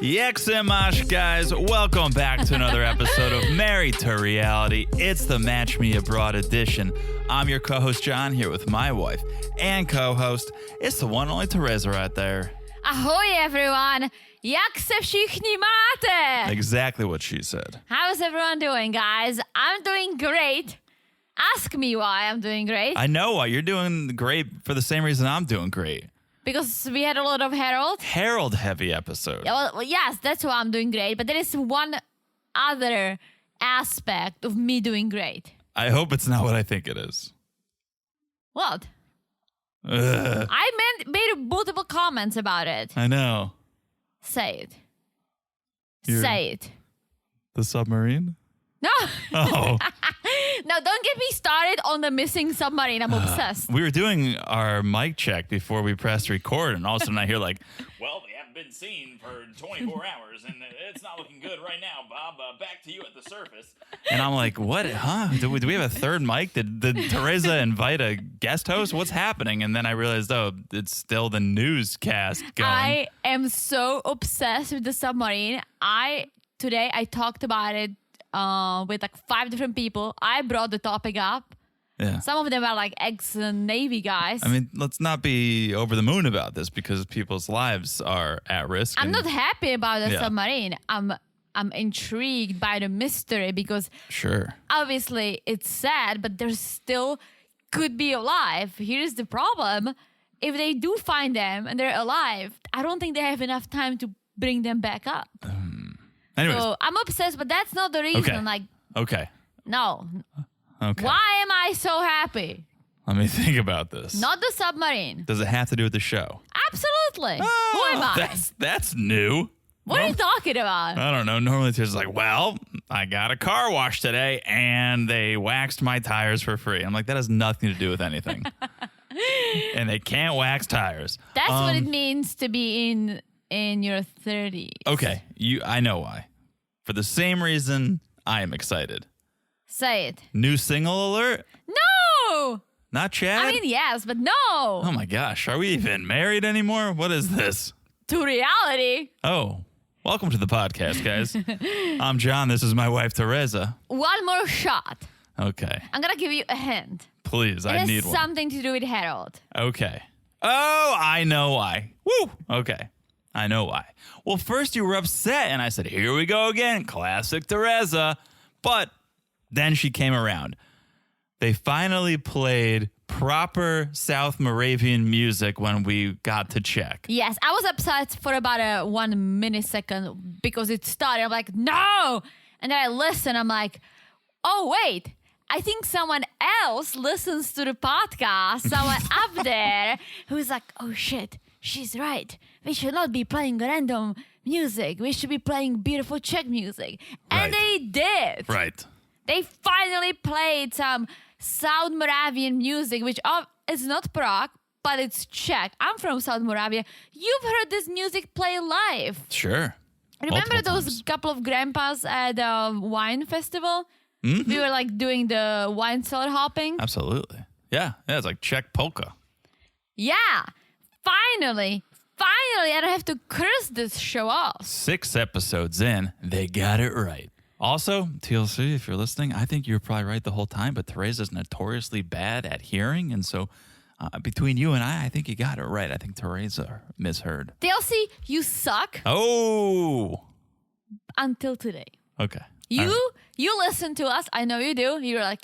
Yexemash, guys. Welcome back to another episode of Married to Reality. It's the Match Me Abroad edition. I'm your co-host, John, here with my wife and co-host. It's the one and only Teresa right there. Ahoy, everyone! Jak se všichni máte? Exactly what she said. How's everyone doing, guys? I'm doing great. Ask me why I'm doing great. I know why. You're doing great for the same reason I'm doing great. Because we had a lot of Harold. Harold-heavy episode. Yeah, well, yes, that's why I'm doing great. But there is one other aspect of me doing great. I hope it's not what I think it is. What? Ugh. I made multiple comments about it. I know. Say it. Say it. The submarine? No. Oh. No, don't get me started on the missing submarine. I'm obsessed. We were doing our mic check before we pressed record, and all of a sudden I hear like, well, they haven't been seen for 24 hours, and it's not looking good right now, Bob. Back to you at the surface. And I'm like, what? Huh? Do we have a third mic? Did Teresa invite a guest host? What's happening? And then I realized, oh, it's still the newscast going. I am so obsessed with the submarine. Today I talked about it with like 5 different people. I brought the topic up. Yeah. Some of them are like ex-Navy guys. I mean, let's not be over the moon about this because people's lives are at risk. I'm not happy about the Yeah. submarine. I'm intrigued by the mystery because Sure. obviously it's sad, but there's still could be alive. Here's the problem. If they do find them and they're alive, I don't think they have enough time to bring them back up. Anyways. So I'm obsessed, but that's not the reason. Okay. Like, Okay. no. Okay. Why am I so happy? Let me think about this. Not the submarine. Does it have to do with the show? Absolutely. Who am I? That's new. What are you talking about? I don't know. Normally it's just like, well, I got a car wash today and they waxed my tires for free. I'm like, that has nothing to do with anything. And they can't wax tires. That's what it means to be in your 30s. Okay. I know why. For the same reason I am excited. Say it. New single alert? No! Not Chad? I mean, yes, but no. Oh my gosh. Are we even married anymore? What is this? To reality. Oh, welcome to the podcast, guys. I'm John. This is my wife, Teresa. One more shot. Okay. I'm going to give you a hint. Please, It I has need one. something to do with Harold. Okay. Oh, I know why. Woo. Okay. I know why. Well, first you were upset, and I said, here we go again. Classic Teresa. But then she came around. They finally played proper South Moravian music when we got to check. Yes, I was upset for about a 1 millisecond because it started. I'm like, no! And then I listen. I'm like, oh, wait. I think someone else listens to the podcast. Someone up there who's like, oh, shit. She's right. We should not be playing random music. We should be playing beautiful Czech music. And Right. they did. Right. They finally played some South Moravian music, which is not Prague, but it's Czech. I'm from South Moravia. You've heard this music play live. Sure. Remember Multiple those times. couple of grandpas at the wine festival? Mm-hmm. We were like doing the wine cellar hopping. Absolutely. Yeah. It's like Czech polka. Yeah. Finally, I don't have to curse this show off. 6 episodes in, they got it right. Also, TLC, if you're listening, I think you were probably right the whole time, but Teresa's notoriously bad at hearing. And so between you and I think you got it right. I think Teresa misheard. TLC, you suck Oh, until today. okay. You listen to us. I know you do. You're like,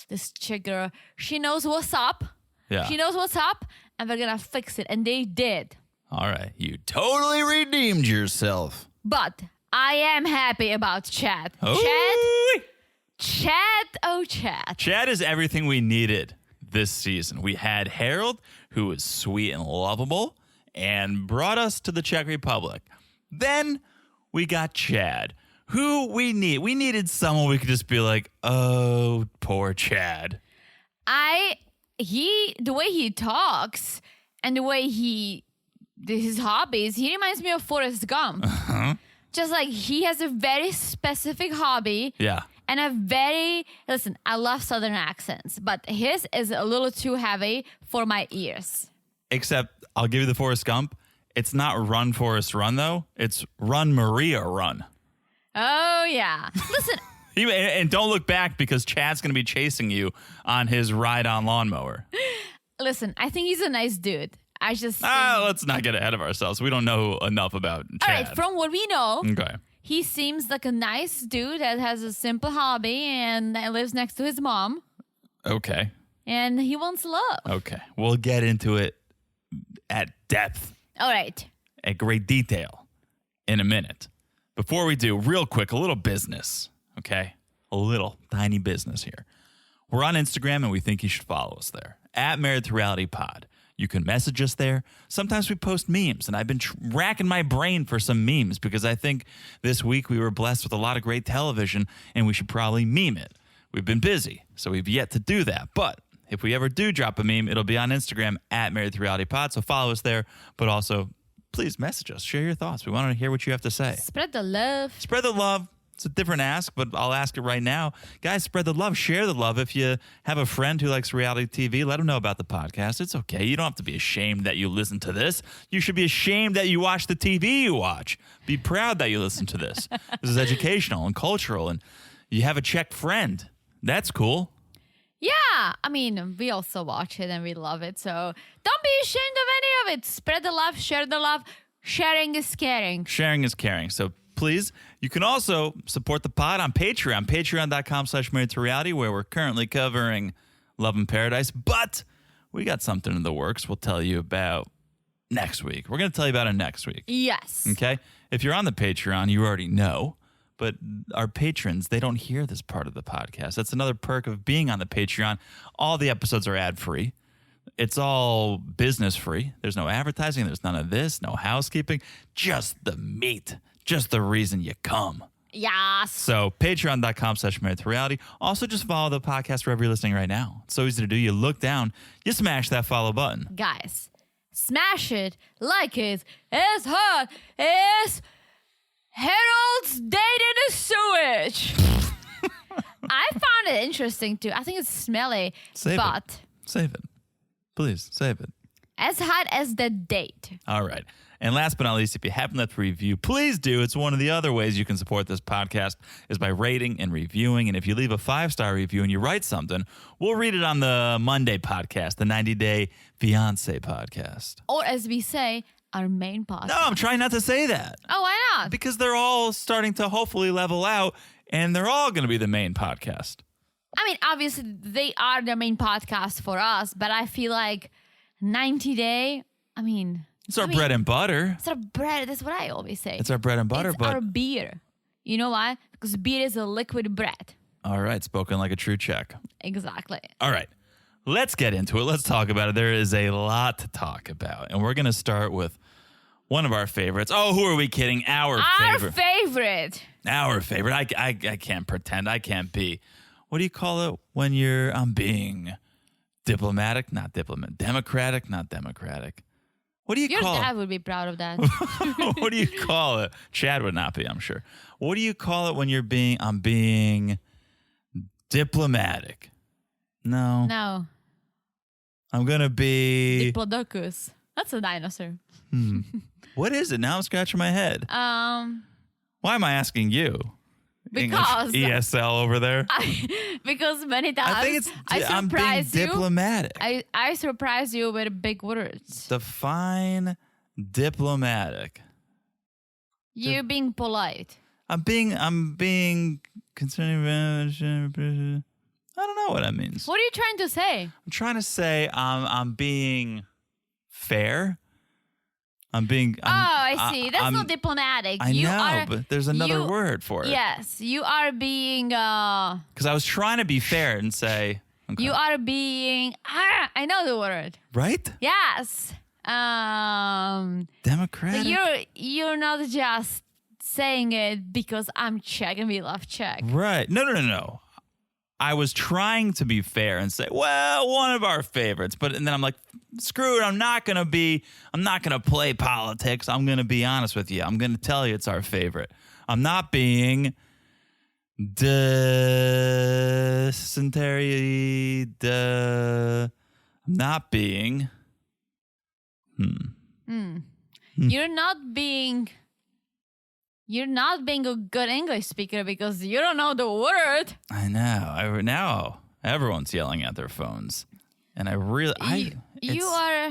this chick girl, she knows what's up. Yeah. She knows what's up, and we're going to fix it. And they did. All right. You totally redeemed yourself. But I am happy about Chad. Oh. Chad. Chad is everything we needed this season. We had Harold, who was sweet and lovable, and brought us to the Czech Republic. Then we got Chad, who we needed someone we could just be like, oh, poor Chad. The way he talks and the way his hobbies, he reminds me of Forrest Gump. Uh-huh. Just like he has a very specific hobby. Yeah. And listen, I love Southern accents, but his is a little too heavy for my ears. Except, I'll give you the Forrest Gump. It's not run, Forrest, run, though. It's run, Maria, run. Oh, yeah. Listen. And don't look back because Chad's going to be chasing you on his ride-on lawnmower. Listen, I think he's a nice dude. I just think... Let's not get ahead of ourselves. We don't know enough about Chad. All right, from what we know, okay. He seems like a nice dude that has a simple hobby and that lives next to his mom. Okay. And he wants love. Okay. We'll get into it at depth. All right. At great detail in a minute. Before we do, real quick, a little business, okay? A little tiny business here. We're on Instagram, and we think you should follow us there, at Married to Reality Pod. You can message us there. Sometimes we post memes, and I've been racking my brain for some memes because I think this week we were blessed with a lot of great television, and we should probably meme it. We've been busy, so we've yet to do that, but if we ever do drop a meme, it'll be on Instagram at Married to Reality Pod. So follow us there, but also please message us. Share your thoughts. We want to hear what you have to say. Spread the love. Spread the love. It's a different ask, but I'll ask it right now. Guys, spread the love. Share the love. If you have a friend who likes reality TV, let them know about the podcast. It's okay. You don't have to be ashamed that you listen to this. You should be ashamed that you watch the TV you watch. Be proud that you listen to this. This is educational and cultural, and you have a Czech friend. That's cool. Yeah, I mean, we also watch it and we love it. So don't be ashamed of any of it. Spread the love, share the love. Sharing is caring. Sharing is caring. So please, you can also support the pod on Patreon, patreon.com/married to reality, where we're currently covering Love in Paradise. But we got something in the works we'll tell you about next week. We're going to tell you about it next week. Yes. Okay? If you're on the Patreon, you already know. But our patrons, they don't hear this part of the podcast. That's another perk of being on the Patreon. All the episodes are ad-free. It's all business-free. There's no advertising. There's none of this. No housekeeping. Just the meat. Just the reason you come. Yes. So patreon.com/married to reality. Also, just follow the podcast wherever you're listening right now. It's so easy to do. You look down. You smash that follow button. Guys, smash it. Like it. It's hot. It's... Harold's dated a sewage. I found it interesting too. I think it's smelly. Save but it. Save it. Please, save it. As hot as the date. All right. And last but not least, if you haven't left a review, please do. It's one of the other ways you can support this podcast is by rating and reviewing. And if you leave a 5-star review and you write something, we'll read it on the Monday podcast, the 90-Day Fiancé podcast. Or as we say, our main podcast. No, I'm trying not to say that. Oh, why not? Because they're all starting to hopefully level out, and they're all going to be the main podcast. I mean, obviously, they are the main podcast for us, but I feel like 90 Day, It's our bread and butter. It's our bread. That's what I always say. It's our bread and butter, it's but our beer. You know why? Because beer is a liquid bread. All right, spoken like a true Czech. Exactly. All right. Let's get into it. Let's talk about it. There is a lot to talk about. And we're going to start with one of our favorites. Oh, who are we kidding? Our favorite. Our favorite. I can't pretend. I can't be. What do you call it when you're being diplomatic? Not diplomat. Democratic? Not democratic. What do you call it? Your dad would be proud of that. What do you call it? Chad would not be, I'm sure. What do you call it when you're being diplomatic? No. No. I'm going to be... Diplodocus. That's a dinosaur. What is it? Now I'm scratching my head. Why am I asking you? Because... English ESL over there? Because many times I think it's... I'm being diplomatic. I surprise you with big words. Define diplomatic. You being polite. I'm being concerning... I don't know what that means. What are you trying to say? I'm trying to say I'm being fair. I see. That's not diplomatic. I know, but there's another word for it. Yes, you are being... Because I was trying to be fair and say... Okay. You are being... I know the word. Right? Yes. Democratic? So you're not just saying it because I'm Czech and we love Czech. Right. No. I was trying to be fair and say, well, one of our favorites. And then I'm like, screw it. I'm not going to play politics. I'm going to be honest with you. I'm going to tell you it's our favorite. I'm not being dysentery. I'm not being. You're not being a good English speaker because you don't know the word. I know. Now everyone's yelling at their phones. And I really... You are...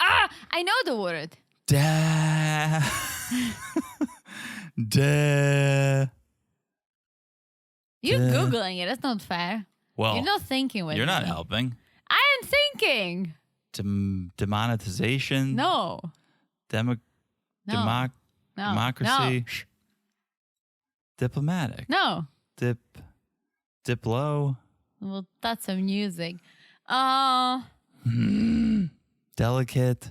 I know the word. You're Googling it. That's not fair. Well, you're not thinking with You're me. not helping. I am thinking. Demonetization? No. No. Democracy? No. Shh. Diplomatic? No. Diplo? Well, that's some music. Delicate?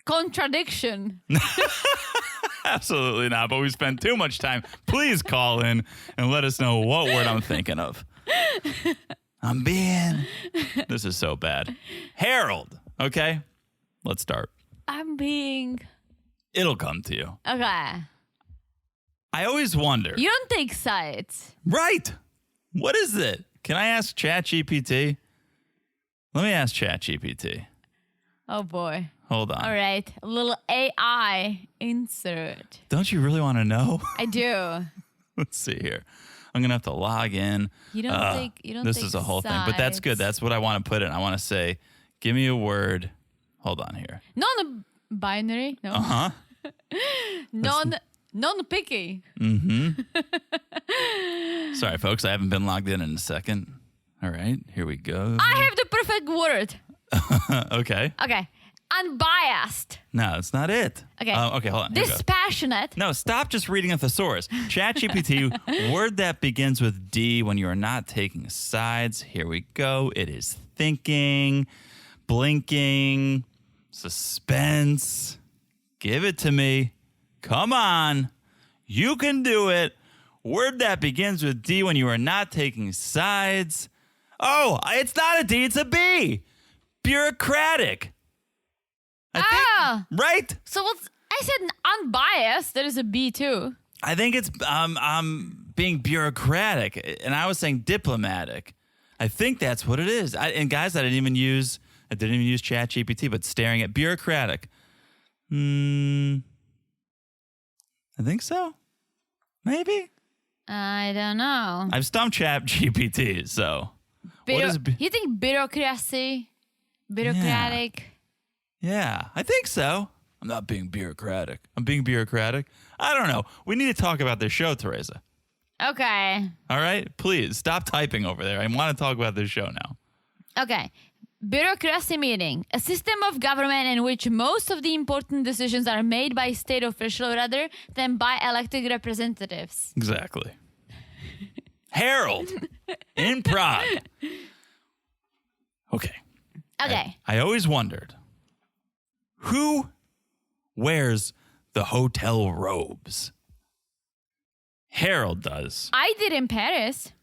Contradiction. Absolutely not, but we spent too much time. Please call in and let us know what word I'm thinking of. This is so bad. Harold, okay? Let's start. It'll come to you. Okay. I always wonder. You don't take sides. Right. What is it? Can I ask ChatGPT? Let me ask ChatGPT. Oh, boy. Hold on. All right. A little AI insert. Don't you really want to know? I do. Let's see here. I'm going to have to log in. You don't This is a whole thing, but that's good. That's what I want to put in. I want to say, give me a word. Hold on here. Non-binary? No. Uh-huh. Non-picky. Sorry, folks. I haven't been logged in a second. All right. Here we go. I have the perfect word. Okay. Okay. Unbiased. No, that's not it. Okay. Okay, hold on. Here we go. Dispassionate. No, stop just reading a thesaurus. ChatGPT, word that begins with D when you are not taking sides. Here we go. It is thinking, blinking, suspense. Give it to me. Come on. You can do it. Word that begins with D when you are not taking sides. Oh, it's not a D, it's a B. Bureaucratic. Right? So I said unbiased. There is a B too. I think it's being bureaucratic, and I was saying diplomatic. I think that's what it is. And guys, I didn't even use ChatGPT, but staring at bureaucratic. I think so. Maybe. I don't know. I've stumped ChatGPT, so. You think bureaucracy? Bureaucratic? Yeah, I think so. I'm not being bureaucratic. I'm being bureaucratic. I don't know. We need to talk about this show, Teresa. Okay. All right? Please, stop typing over there. I want to talk about this show now. Okay. Bureaucracy meaning a system of government in which most of the important decisions are made by state officials rather than by elected representatives. Exactly. Harold in Prague. Okay. I always wondered, who wears the hotel robes? Harold does. I did in Paris.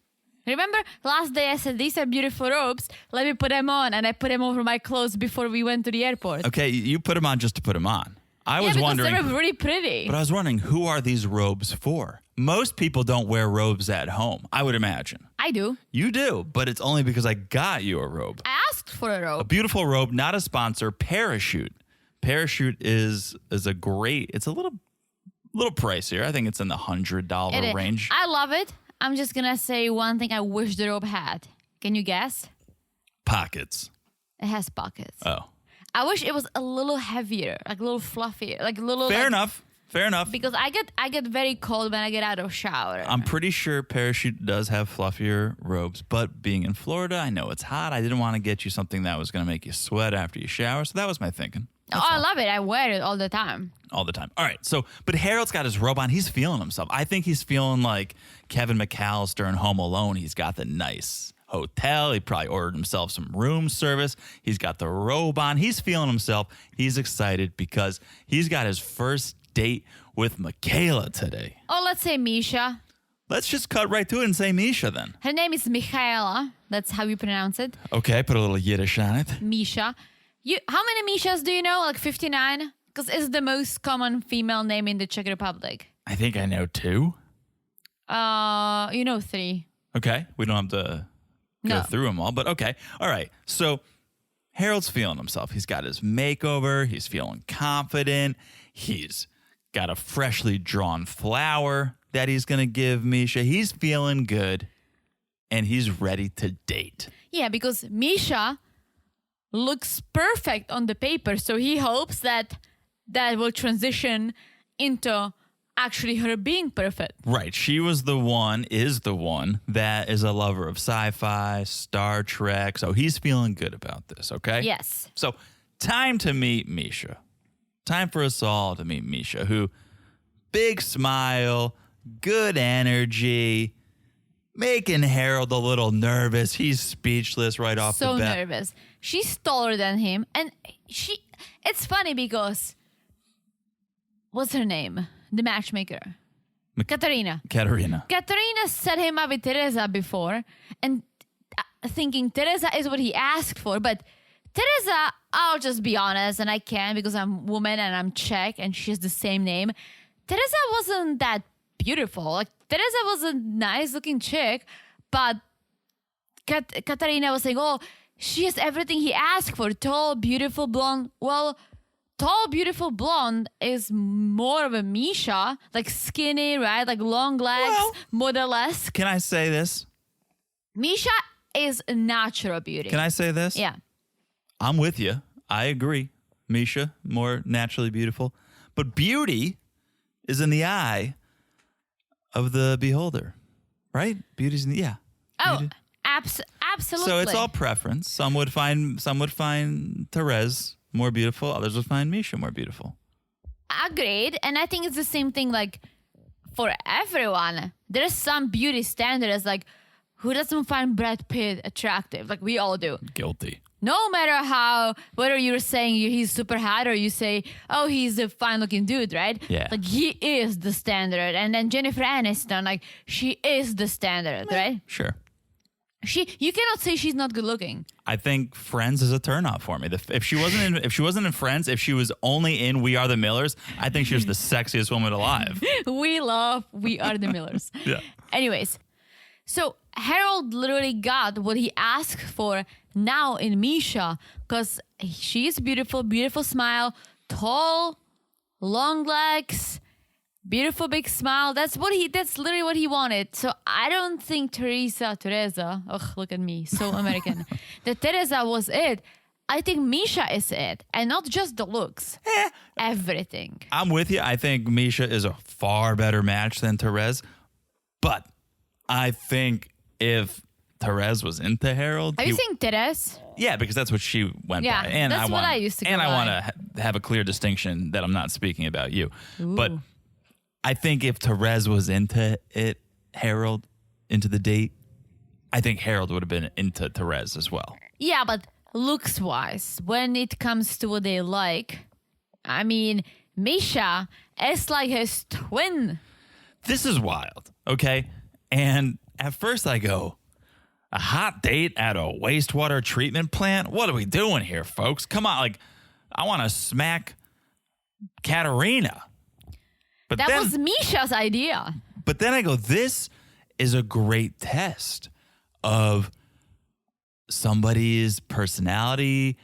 Remember last day I said, these are beautiful robes. Let me put them on. And I put them over my clothes before we went to the airport. Okay, you put them on just to put them on. I was because wondering. They were really pretty. But I was wondering, who are these robes for? Most people don't wear robes at home, I would imagine. I do. You do, but it's only because I got you a robe. I asked for a robe. A beautiful robe, not a sponsor. Parachute. Parachute is a great. It's a little pricier. I think it's in the $100 range. I love it. I'm just gonna say one thing I wish the robe had. Can you guess? Pockets. It has pockets. Oh. I wish it was a little heavier, like a little fluffier, like a little. Fair enough. Because I get very cold when I get out of shower. I'm pretty sure Parachute does have fluffier robes, but being in Florida, I know it's hot. I didn't want to get you something that was going to make you sweat after you shower, so that was my thinking. I love it. I wear it all the time. All the time. All right. So, but Harold's got his robe on. He's feeling himself. I think he's feeling like Kevin McAllister in Home Alone. He's got the nice hotel. He probably ordered himself some room service. He's got the robe on. He's feeling himself. He's excited because he's got his first date with Michaela today. Oh, let's say Misha. Let's just cut right to it and say Misha then. Her name is Michaela. That's how you pronounce it. Okay, put a little Yiddish on it. Misha. How many Mishas do you know? Like 59? Because it's the most common female name in the Czech Republic. I think I know 2. You know 3. Okay, we don't have to go through them all, but okay. All right, so Harold's feeling himself. He's got his makeover. He's feeling confident. He's got a freshly drawn flower that he's going to give Misha. He's feeling good, and he's ready to date. Yeah, because Misha looks perfect on the paper, so he hopes that will transition into actually her being perfect. Right. She is the one that is a lover of sci-fi, Star Trek. So he's feeling good about this, okay? Yes. So time to meet Misha. Time for us all to meet Misha, who big smile, good energy, making Harold a little nervous. He's speechless right off the bat. So nervous. She's taller than him. And it's funny because, what's her name? The matchmaker. Katarina. Katarina set him up with Teresa before and thinking Teresa is what he asked for. But Teresa, I'll just be honest, and I can because I'm woman and I'm Czech and she has the same name. Teresa wasn't that beautiful. Like, Teresa was a nice looking chick, but Katarina was saying, oh, she has everything he asked for. Tall, beautiful, blonde. Well, tall, beautiful blonde is more of a Misha, like skinny, right? Like long legs, model-esque. Can I say this? Misha is a natural beauty. Can I say this? Yeah. I'm with you. I agree. Misha, more naturally beautiful. But beauty is in the eye of the beholder, right? Beauty's in the, yeah. Oh, Beauty. absolutely. So it's all preference. Some would find Therese more beautiful. Others would find Misha more beautiful. Agreed. And I think it's the same thing like for everyone. There's some beauty standards like who doesn't find Brad Pitt attractive? Like we all do. Guilty. No matter whether you're saying he's super hot or you say, oh, he's a fine looking dude, right? Yeah. Like he is the standard. And then Jennifer Aniston, like she is the standard, right? Sure. You cannot say she's not good looking. I think Friends is a turnoff for me. If she wasn't in Friends, if she was only in We Are the Millers, I think she was the sexiest woman alive. We Are the Millers. Yeah. Anyways, so Harold literally got what he asked for now in Misha because she's beautiful, beautiful smile, tall, long legs, beautiful big smile. That's literally what he wanted. So I don't think Teresa, look at me, so American. That Teresa was it. I think Misha is it. And not just the looks. Everything. I'm with you. I think Misha is a far better match than Therese. But I think if Therese was into Harold... Are you saying Therese? Yeah, because that's what she went by. And that's what I used to go And I by. want to have a clear distinction that I'm not speaking about you. Ooh. But I think if Therese was into Harold, into the date, I think Harold would have been into Therese as well. Yeah, but looks-wise, when it comes to what they like, I mean, Misha is like his twin. This is wild, okay? And at first I go, a hot date at a wastewater treatment plant? What are we doing here, folks? Come on, like, I want to smack Katarina. But That was Misha's idea. But then I go, this is a great test of somebody's personality,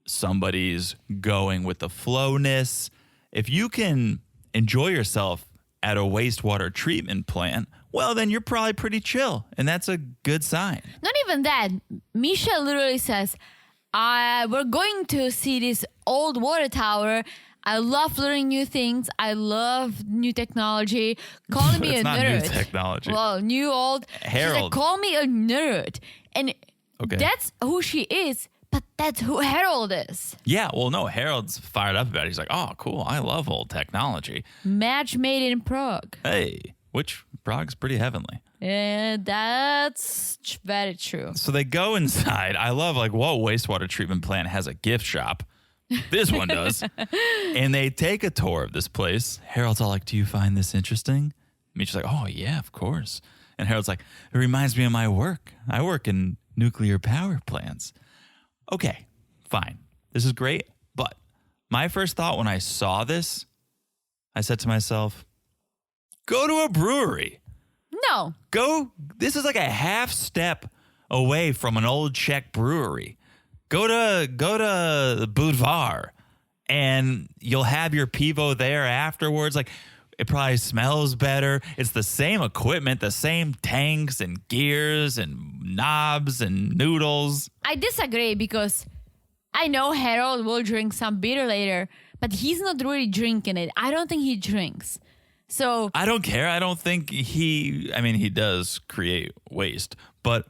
somebody's going with the flowness. If you can enjoy yourself at a wastewater treatment plant, well, then you're probably pretty chill. And that's a good sign. Not even that. Misha literally says, we're going to see this old water tower. I love learning new things. I love new technology. Call me a not nerd. New technology. Well, new, old. Harold. She's like, call me a nerd. And Okay. that's who she is. But that's who Harold is. Yeah, well, no, Harold's fired up about it. He's like, oh, cool. I love old technology. Match made in Prague. Hey, which Prague's pretty heavenly. Yeah, that's very true. So they go inside. I love like, whoa, wastewater treatment plant has a gift shop. This one does. And they take a tour of this place. Harold's all like, do you find this interesting? Misha's like, oh, yeah, of course. And Harold's like, it reminds me of my work. I work in nuclear power plants. Okay, fine. This is great. But my first thought when I saw this, I said to myself, go to a brewery. No. This is like a half step away from an old Czech brewery. Go to the boudoir, and you'll have your pivo there afterwards. Like, it probably smells better. It's the same equipment, the same tanks and gears and knobs and noodles. I disagree because I know Harold will drink some beer later, but he's not really drinking it. I don't think he drinks. So I don't care. I don't think he does create waste, but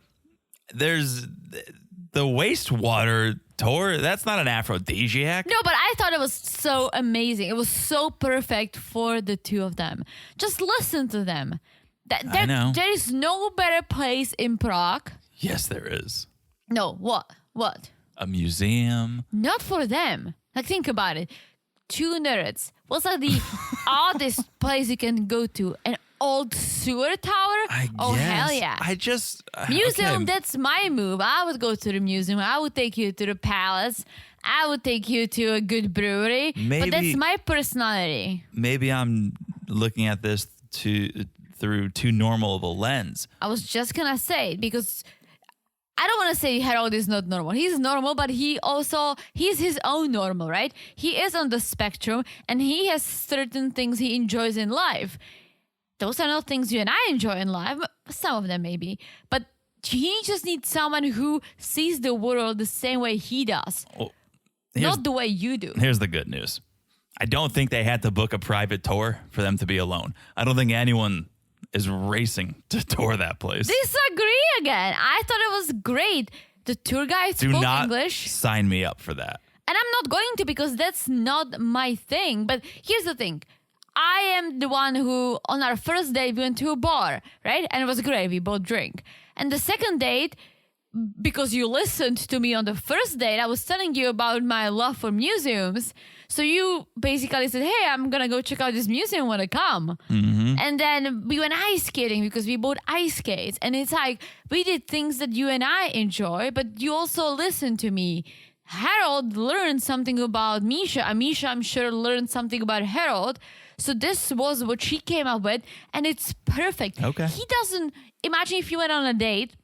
there's the wastewater tour. That's not an aphrodisiac. no, but I thought it was so amazing. It was so perfect for the two of them. Just listen to them. I know. There is no better place in Prague. Yes, there is. No, what? What? A museum. Not for them. Like, think about it. Two nerds. What's like the oddest place you can go to? An old sewer tower? Oh, hell yeah. Museum, okay. that's my move. I would go to the museum. I would take you to the palace. I would take you to a good brewery. But that's my personality. Maybe I'm looking at this through too normal of a lens. I was just gonna say it because I don't want to say Harold is not normal. He's normal, but he's his own normal, right? He is on the spectrum and he has certain things he enjoys in life. Those are not things you and I enjoy in life. Some of them maybe. But he just needs someone who sees the world the same way he does. Well, not the way you do. Here's the good news. I don't think they had to book a private tour for them to be alone. I don't think anyone is racing to tour that place. Disagree again. I thought it was great. The tour guide spoke Do not English. sign me up for that. And I'm not going to because that's not my thing. But here's the thing. I am the one who, on our first date, we went to a bar, right? And it was great. We both drank. And the second date, because you listened to me on the first date, I was telling you about my love for museums. So you basically said, hey, I'm going to go check out this museum when I come. Mm-hmm. And then we went ice skating because we bought ice skates. And it's like, we did things that you and I enjoy, but you also listened to me. Harold learned something about Misha. And Misha, I'm sure, learned something about Harold. So this was what she came up with. And it's perfect. Okay. He doesn't, imagine if you went on a date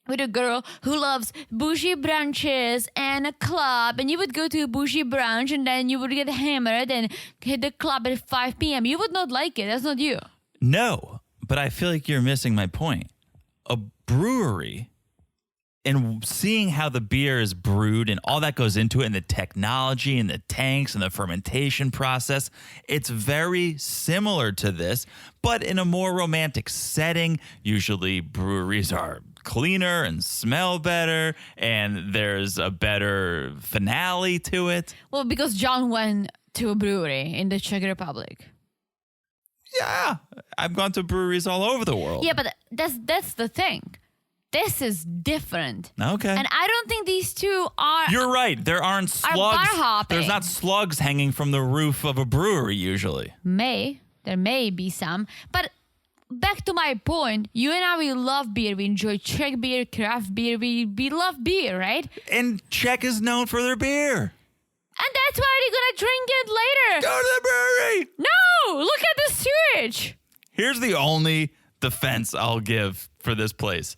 with a girl who loves bougie brunches and a club, and you would go to a bougie brunch and then you would get hammered and hit the club at 5 p.m. You would not like it. That's not you. No, but I feel like you're missing my point. A brewery and seeing how the beer is brewed and all that goes into it and the technology and the tanks and the fermentation process, it's very similar to this, but in a more romantic setting. Usually breweries are cleaner and smell better and there's a better finale to it. Well, because John went to a brewery in the Czech Republic. Yeah, I've gone to breweries all over the world. Yeah, but that's the thing. This is different. Okay. And I don't think these two are... You're right. There aren't slugs. bar hopping. There's not slugs hanging from the roof of a brewery usually. There may be some. But back to my point, you and I, we love beer. We enjoy Czech beer, craft beer. We love beer, right? And Czech is known for their beer. And that's why we're going to drink it later. Go to the brewery. No! Look at the sewage. Here's the only defense I'll give for this place.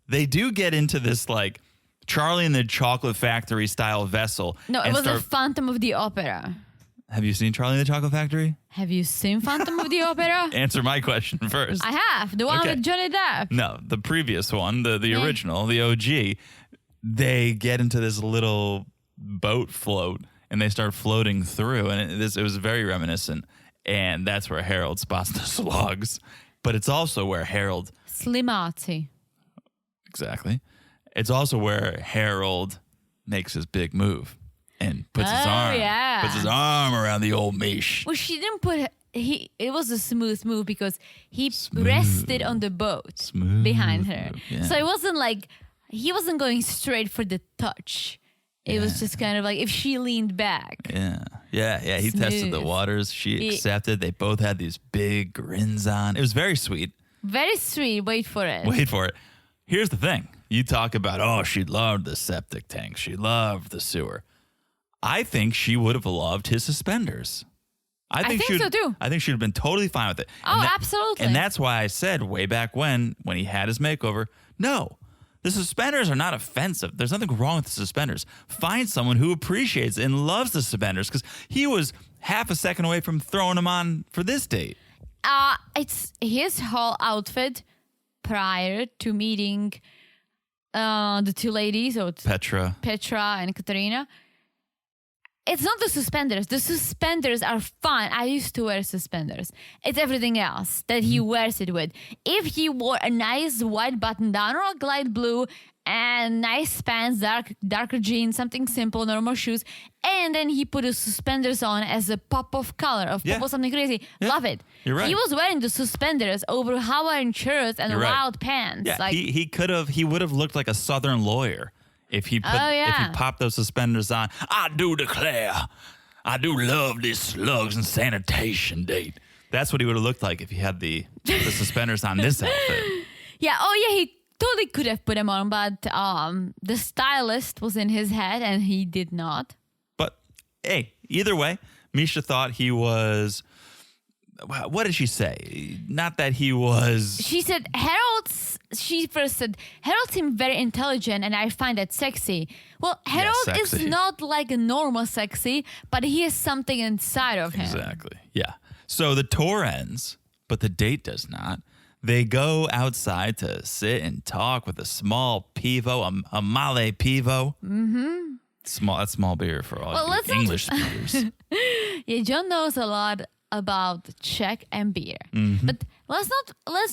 They do get into this like Charlie and the Chocolate Factory style vessel. No, it was a Phantom of the Opera. Have you seen Charlie and the Chocolate Factory? Have you seen Phantom of the Opera? Answer my question first. I have. The one Okay. with Johnny Depp. No, the previous one, the original, the OG. They get into this little boat float and they start floating through. And it was very reminiscent. And that's where Harold spots the slugs. But it's also where Harold... Slimáci. Exactly. It's also where Harold makes his big move and puts his arm around the old Mish. Well, she didn't put... It was a smooth move because he rested on the boat behind her. Yeah. So it wasn't like... He wasn't going straight for the touch. It was just kind of like if she leaned back. Yeah. He tested the Smooth. waters. She accepted. They both had these big grins on. It was very sweet. Very sweet. Wait for it. Wait for it. Here's the thing. You talk about, she loved the septic tank. She loved the sewer. I think she would have loved his suspenders. I think so too. I think she'd have been totally fine with it. Oh, absolutely. And that's why I said way back when he had his makeover, no, The suspenders are not offensive. There's nothing wrong with the suspenders. Find someone who appreciates and loves the suspenders because he was half a second away from throwing them on for this date. It's his whole outfit prior to meeting the two ladies, so it's Petra and Katerina. It's not the suspenders. The suspenders are fun. I used to wear suspenders. It's everything else that he wears it with. If he wore a nice white button down or a light blue and nice pants, darker jeans, something simple, normal shoes, and then he put the suspenders on as a pop of color, of pop of something crazy. Yeah. Love it. You're right. He was wearing the suspenders over Hawaiian shirts and You're right. wild pants. Yeah, like, he would have looked like a Southern lawyer if he popped those suspenders on. I do declare, I do love this slugs and sanitation date. That's what he would have looked like if he had the suspenders on this outfit. Yeah. Oh, yeah. He totally could have put them on, but the stylist was in his head and he did not. But hey, either way, Misha thought he was. What did she say? Not that he was. She said, she first said, Harold seemed very intelligent and I find that sexy. Well, Harold is not like a normal sexy, but he has something inside of him. Exactly. Yeah. So the tour ends, but the date does not. They go outside to sit and talk with a small pivo, a male pivo. Mm-hmm. That's small beer for all you English speakers. Yeah, John knows a lot about Czech and beer. Mm-hmm. But let's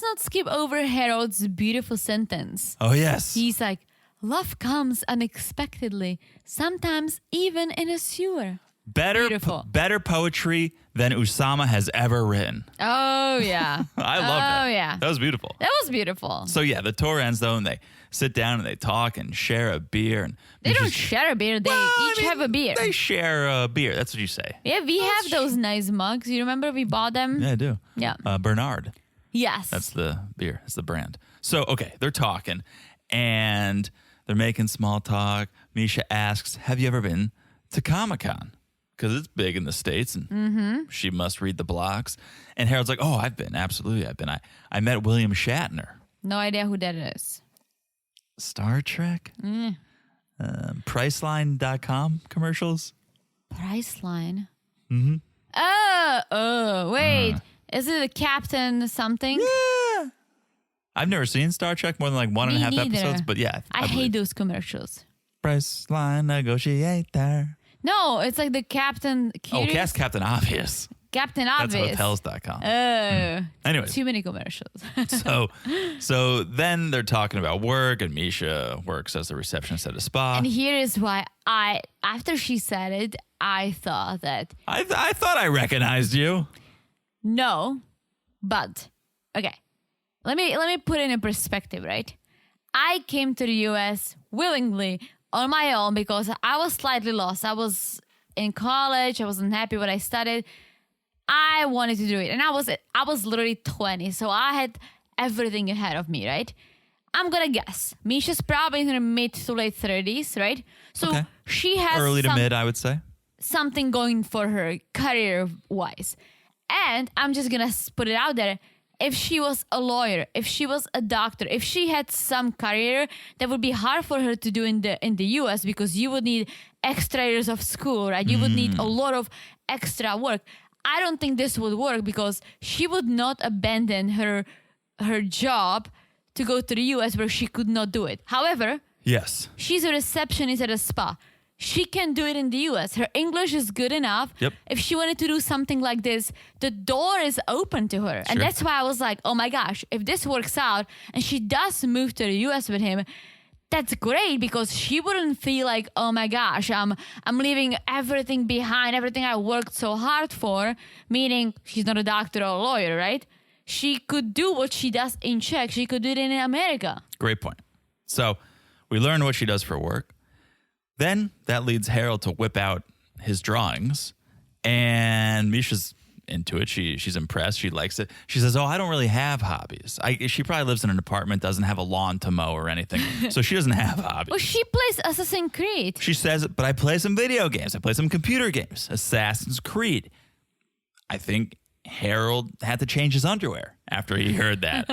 not skip over Harold's beautiful sentence. Oh, yes. He's like, love comes unexpectedly, sometimes even in a sewer. Better poetry than Usama has ever written. Oh, yeah. I love that. Oh, yeah. That was beautiful. That was beautiful. So, yeah, the tour ends, though, and they sit down and they talk and share a beer. And they don't share a beer. They have a beer. They share a beer. That's what you say. Yeah, we have those nice mugs. You remember we bought them? Yeah, I do. Yeah. Bernard. Yes. That's the beer. That's the brand. So, okay, they're talking and they're making small talk. Misha asks, have you ever been to Comic-Con? Because it's big in the States and she must read the blogs. And Harold's like, oh, I've been. Absolutely, I've been. I met William Shatner. No idea who that is. Star Trek? Priceline.com commercials? Priceline? Mm-hmm. Oh, wait. Is it a Captain something? Yeah. I've never seen Star Trek more than like 1.5 episodes, but yeah. I hate those commercials. Priceline negotiator. No, it's like the Captain Curious. Oh, that's Captain Obvious. Captain Obvious. That's hotels.com. Anyways. Too many commercials. so then they're talking about work, and Misha works as the receptionist at a spa. And here is why after she said it, I thought that. I thought I recognized you. No, but okay. Let me put it in perspective, right? I came to the US willingly on my own because I was slightly lost. I was in college. I wasn't happy what I studied. I wanted to do it. And I was literally 20. So I had everything ahead of me, right? I'm going to guess. Misha's probably in her mid to late 30s, right? So she has early to mid, I would say. Something going for her career-wise. And I'm just going to put it out there. If she was a lawyer, if she was a doctor, if she had some career, that would be hard for her to do in the US because you would need extra years of school, right? You would need a lot of extra work. I don't think this would work because she would not abandon her job to go to the US where she could not do it. However, yes, she's a receptionist at a spa. She can do it in the US. Her English is good enough. Yep. If she wanted to do something like this, the door is open to her. Sure. And that's why I was like, oh my gosh, if this works out and she does move to the US with him, that's great because she wouldn't feel like, oh my gosh, I'm leaving everything behind, everything I worked so hard for, meaning she's not a doctor or a lawyer, right? She could do what she does in Czech. She could do it in America. Great point. So we learned what she does for work. Then that leads Harold to whip out his drawings, and Misha's into it. She's impressed. She likes it. She says, oh, I don't really have hobbies. She probably lives in an apartment, doesn't have a lawn to mow or anything, so she doesn't have hobbies. Well, she plays Assassin's Creed. She says, but I play some video games. I play some computer games. Assassin's Creed. I think Harold had to change his underwear after he heard that.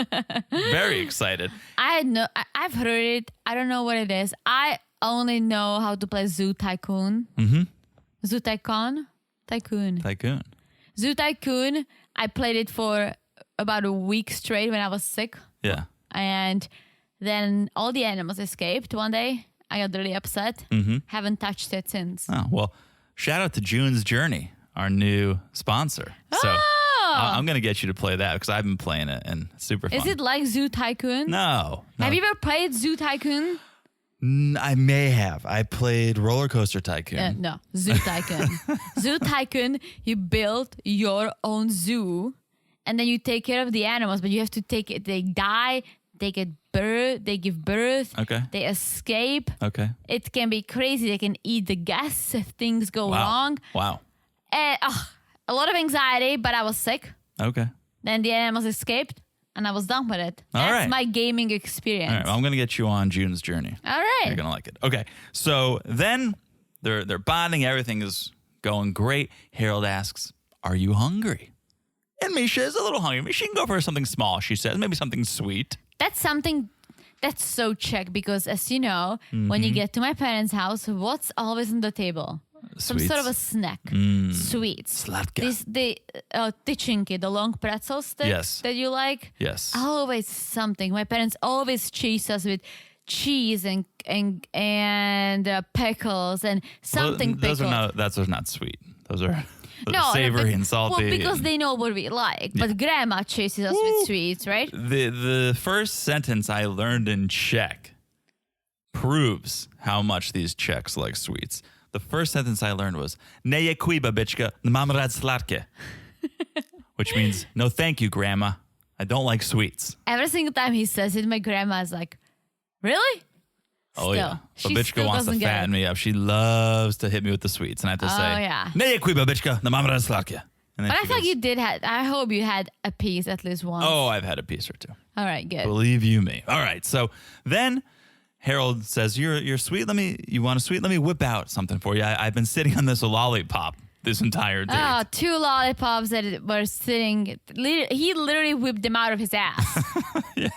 Very excited. I've heard it. I don't know what it is. I only know how to play Zoo Tycoon. Zoo Tycoon? Tycoon. Zoo Tycoon. I played it for about a week straight when I was sick. Yeah. And then all the animals escaped one day. I got really upset. Haven't touched it since. Oh, well, shout out to June's Journey, our new sponsor. So I'm going to get you to play that because I've been playing it and it's super fun. Is it like Zoo Tycoon? No. Have you ever played Zoo Tycoon? I may have. I played Roller Coaster Tycoon. No, Zoo Tycoon. Zoo Tycoon, you build your own zoo and then you take care of the animals, but you have to take it. They die, they give birth, Okay. They escape. Okay. It can be crazy. They can eat the guests if things go wrong. Wow. A lot of anxiety, but I was sick. Okay. Then the animals escaped and I was done with it. All That's right. my gaming experience. All right. Well, I'm going to get you on June's Journey. All right. You're going to like it. Okay. So then they're bonding. Everything is going great. Harold asks, "Are you hungry?" And Misha is a little hungry. She can go for something small, she says. Maybe something sweet. That's something that's so Czech because, as you know, when you get to my parents' house, what's always on the table? Some Sweets. sort of a snack. Sweets. Sladka. The tyčinky, the long pretzel sticks Yes. that you like. Yes. Always something. My parents always chase us with cheese and pickles and something Those pickled. those are not sweet. Those are No, savory but- and salty. Well, because and- they know what we like. But grandma chases us with sweets, right? The first sentence I learned in Czech proves how much these Czechs like sweets. The first sentence I learned was "Ne děkuji, babička, nemám rád sladké," which means "No, thank you, grandma. I don't like sweets." Every single time he says it, my grandma is like, "Really?" Oh yeah, She babička still wants to doesn't get fatten it. me up. She loves to hit me with the sweets, and I have to say, yeah. "Ne děkuji, babička, nemám rád sladké." And then But I she thought goes, you did have. I hope you had a piece at least once. "Oh, I've had a piece or two. All right, good. Believe you me." All right. So then Harold says, "You're sweet. You want a sweet? Let me whip out something for you. I've been sitting on this lollipop this entire date." Oh, 2 lollipops that were sitting. He literally whipped them out of his ass. Yeah.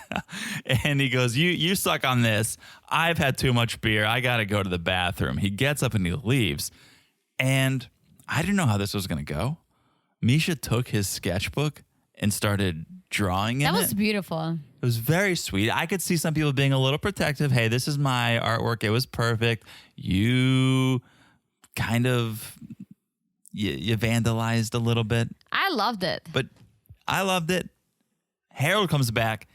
And he goes, you suck on this. I've had too much beer. I got to go to the bathroom. He gets up and he leaves. And I didn't know how this was going to go. Misha took his sketchbook and started drawing in That was it. beautiful. It was very sweet. I could see some people being a little protective. Hey, this is my artwork. It was perfect. You kind of, you vandalized a little bit. I loved it. But I loved it. Harold comes back.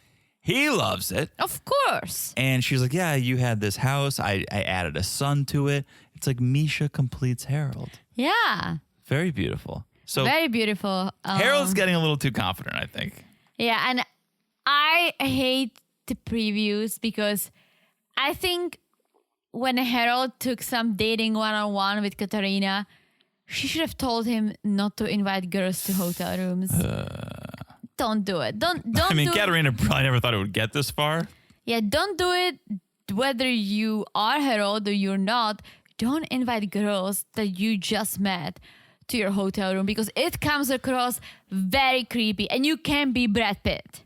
He loves it. Of course. And she's like, yeah, you had this house. I added a son to it. It's like Misha completes Harold. Yeah. Very beautiful. So Very beautiful. Harold's getting a little too confident, I think. Yeah, and I hate the previews because I think when Harold took some dating one-on-one with Katarina, she should have told him not to invite girls to hotel rooms. Don't do it. Don't I mean, do Katerina probably never thought it would get this far. Yeah, don't do it whether you are Harold or you're not. Don't invite girls that you just met to your hotel room because it comes across very creepy and you can be Brad Pitt.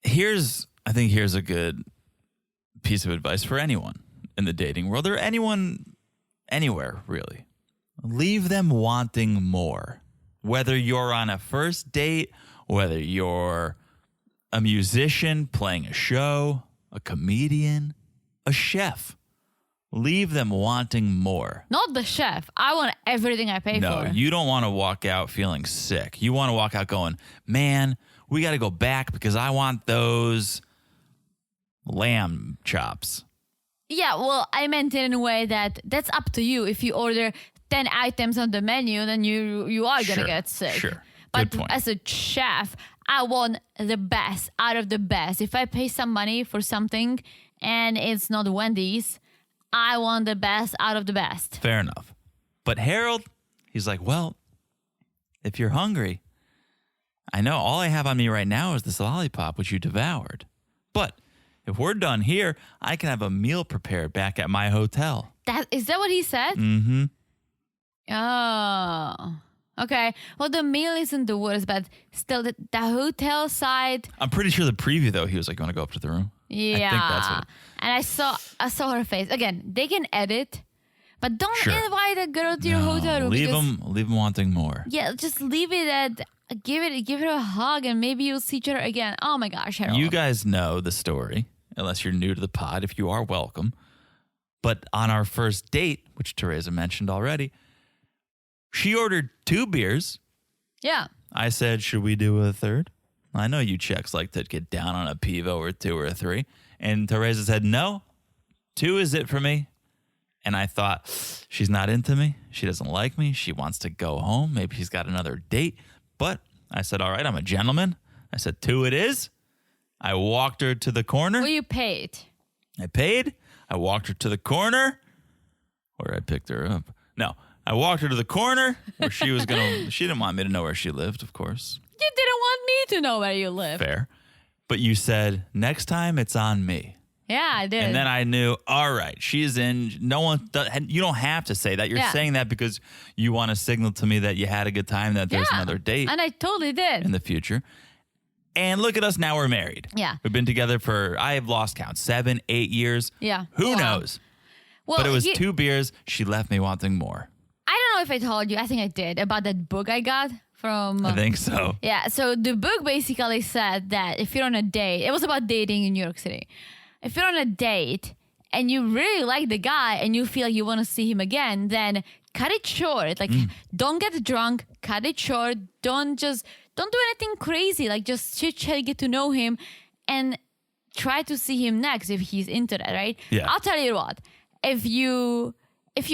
I think here's a good piece of advice for anyone in the dating world or anyone anywhere, really. Leave them wanting more. Whether you're on a first date, whether you're a musician playing a show, a comedian, a chef. Leave them wanting more. Not the chef. I want everything I pay No, for. you don't want to walk out feeling sick. You want to walk out going, man, we got to go back because I want those lamb chops. Yeah, well, I meant it in a way that's up to you. If you order 10 items on the menu, then you are going to Sure, get sick. sure. But Good point. as a chef, I want the best out of the best. If I pay some money for something and it's not Wendy's, I want the best out of the best. Fair enough. But Harold, he's like, well, if you're hungry, I know all I have on me right now is this lollipop, which you devoured. But if we're done here, I can have a meal prepared back at my hotel. Is that what he said? Mm-hmm. Oh. Okay. Well, the meal isn't the worst, but still, the hotel side. I'm pretty sure the preview though, he was like, "You want to go up to the room?" Yeah. I think that's what. And I saw her face. Again, they can edit, but don't Sure. invite a girl to your hotel room. Leave because- them wanting more. Yeah, just leave it at. Give her a hug, and maybe you'll see each other again. Oh my gosh, Harold. You guys know the story, unless you're new to the pod. If you are, welcome. But on our first date, which Teresa mentioned already, she ordered 2 beers. Yeah. I said, should we do a third? I know you Czechs like to get down on a pivo or 2 or 3. And Teresa said, no, 2 is it for me. And I thought, she's not into me. She doesn't like me. She wants to go home. Maybe she's got another date. But I said, all right, I'm a gentleman. I said, 2 it is. I walked her to the corner. Well, you paid. I paid. I walked her to the corner where I picked her up. No, I walked her to the corner where she was going to, she didn't want me to know where she lived, of course. You didn't want me to know where you live. Fair. But you said, next time it's on me. Yeah, I did. And then I knew, all right, she's in. No one, you don't have to say that. You're Yeah. saying that because you want to signal to me that you had a good time, that there's another date And I totally did. in the future. And look at us now, we're married. Yeah. We've been together for, I have lost count, 7, 8 years. Yeah. Who Wow. knows? Well, But it was 2 beers. She left me wanting more. I don't know if I told you. I think I did about that book I got from. I think so. Yeah. So the book basically said that if you're on a date, it was about dating in New York City. If you're on a date and you really like the guy and you feel you want to see him again, then cut it short. Like, don't get drunk. Cut it short. Don't do anything crazy. Like, just chit chat, get to know him, and try to see him next if he's into that. Right? Yeah. I'll tell you what. If you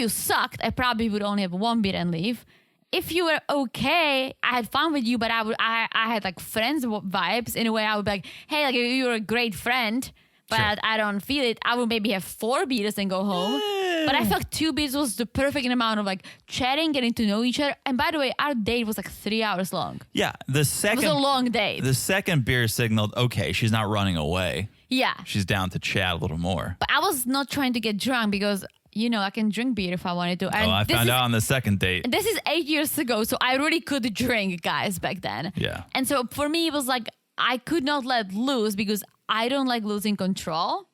sucked, I probably would only have 1 beer and leave. If you were okay, I had fun with you, but I had like friends vibes in a way. I would be like, hey, like you were a great friend, but Sure. I don't feel it. I would maybe have 4 beers and go home. But I felt 2 beers was the perfect amount of like chatting, getting to know each other. And by the way, our date was like 3 hours long. Yeah. It was a long date. The second beer signaled, okay, she's not running away. Yeah. She's down to chat a little more. But I was not trying to get drunk because, I can drink beer if I wanted to. And I found out on the second date. This is 8 years ago, so I really could drink, guys, back then. Yeah. And so for me, it was like I could not let loose because I don't like losing control.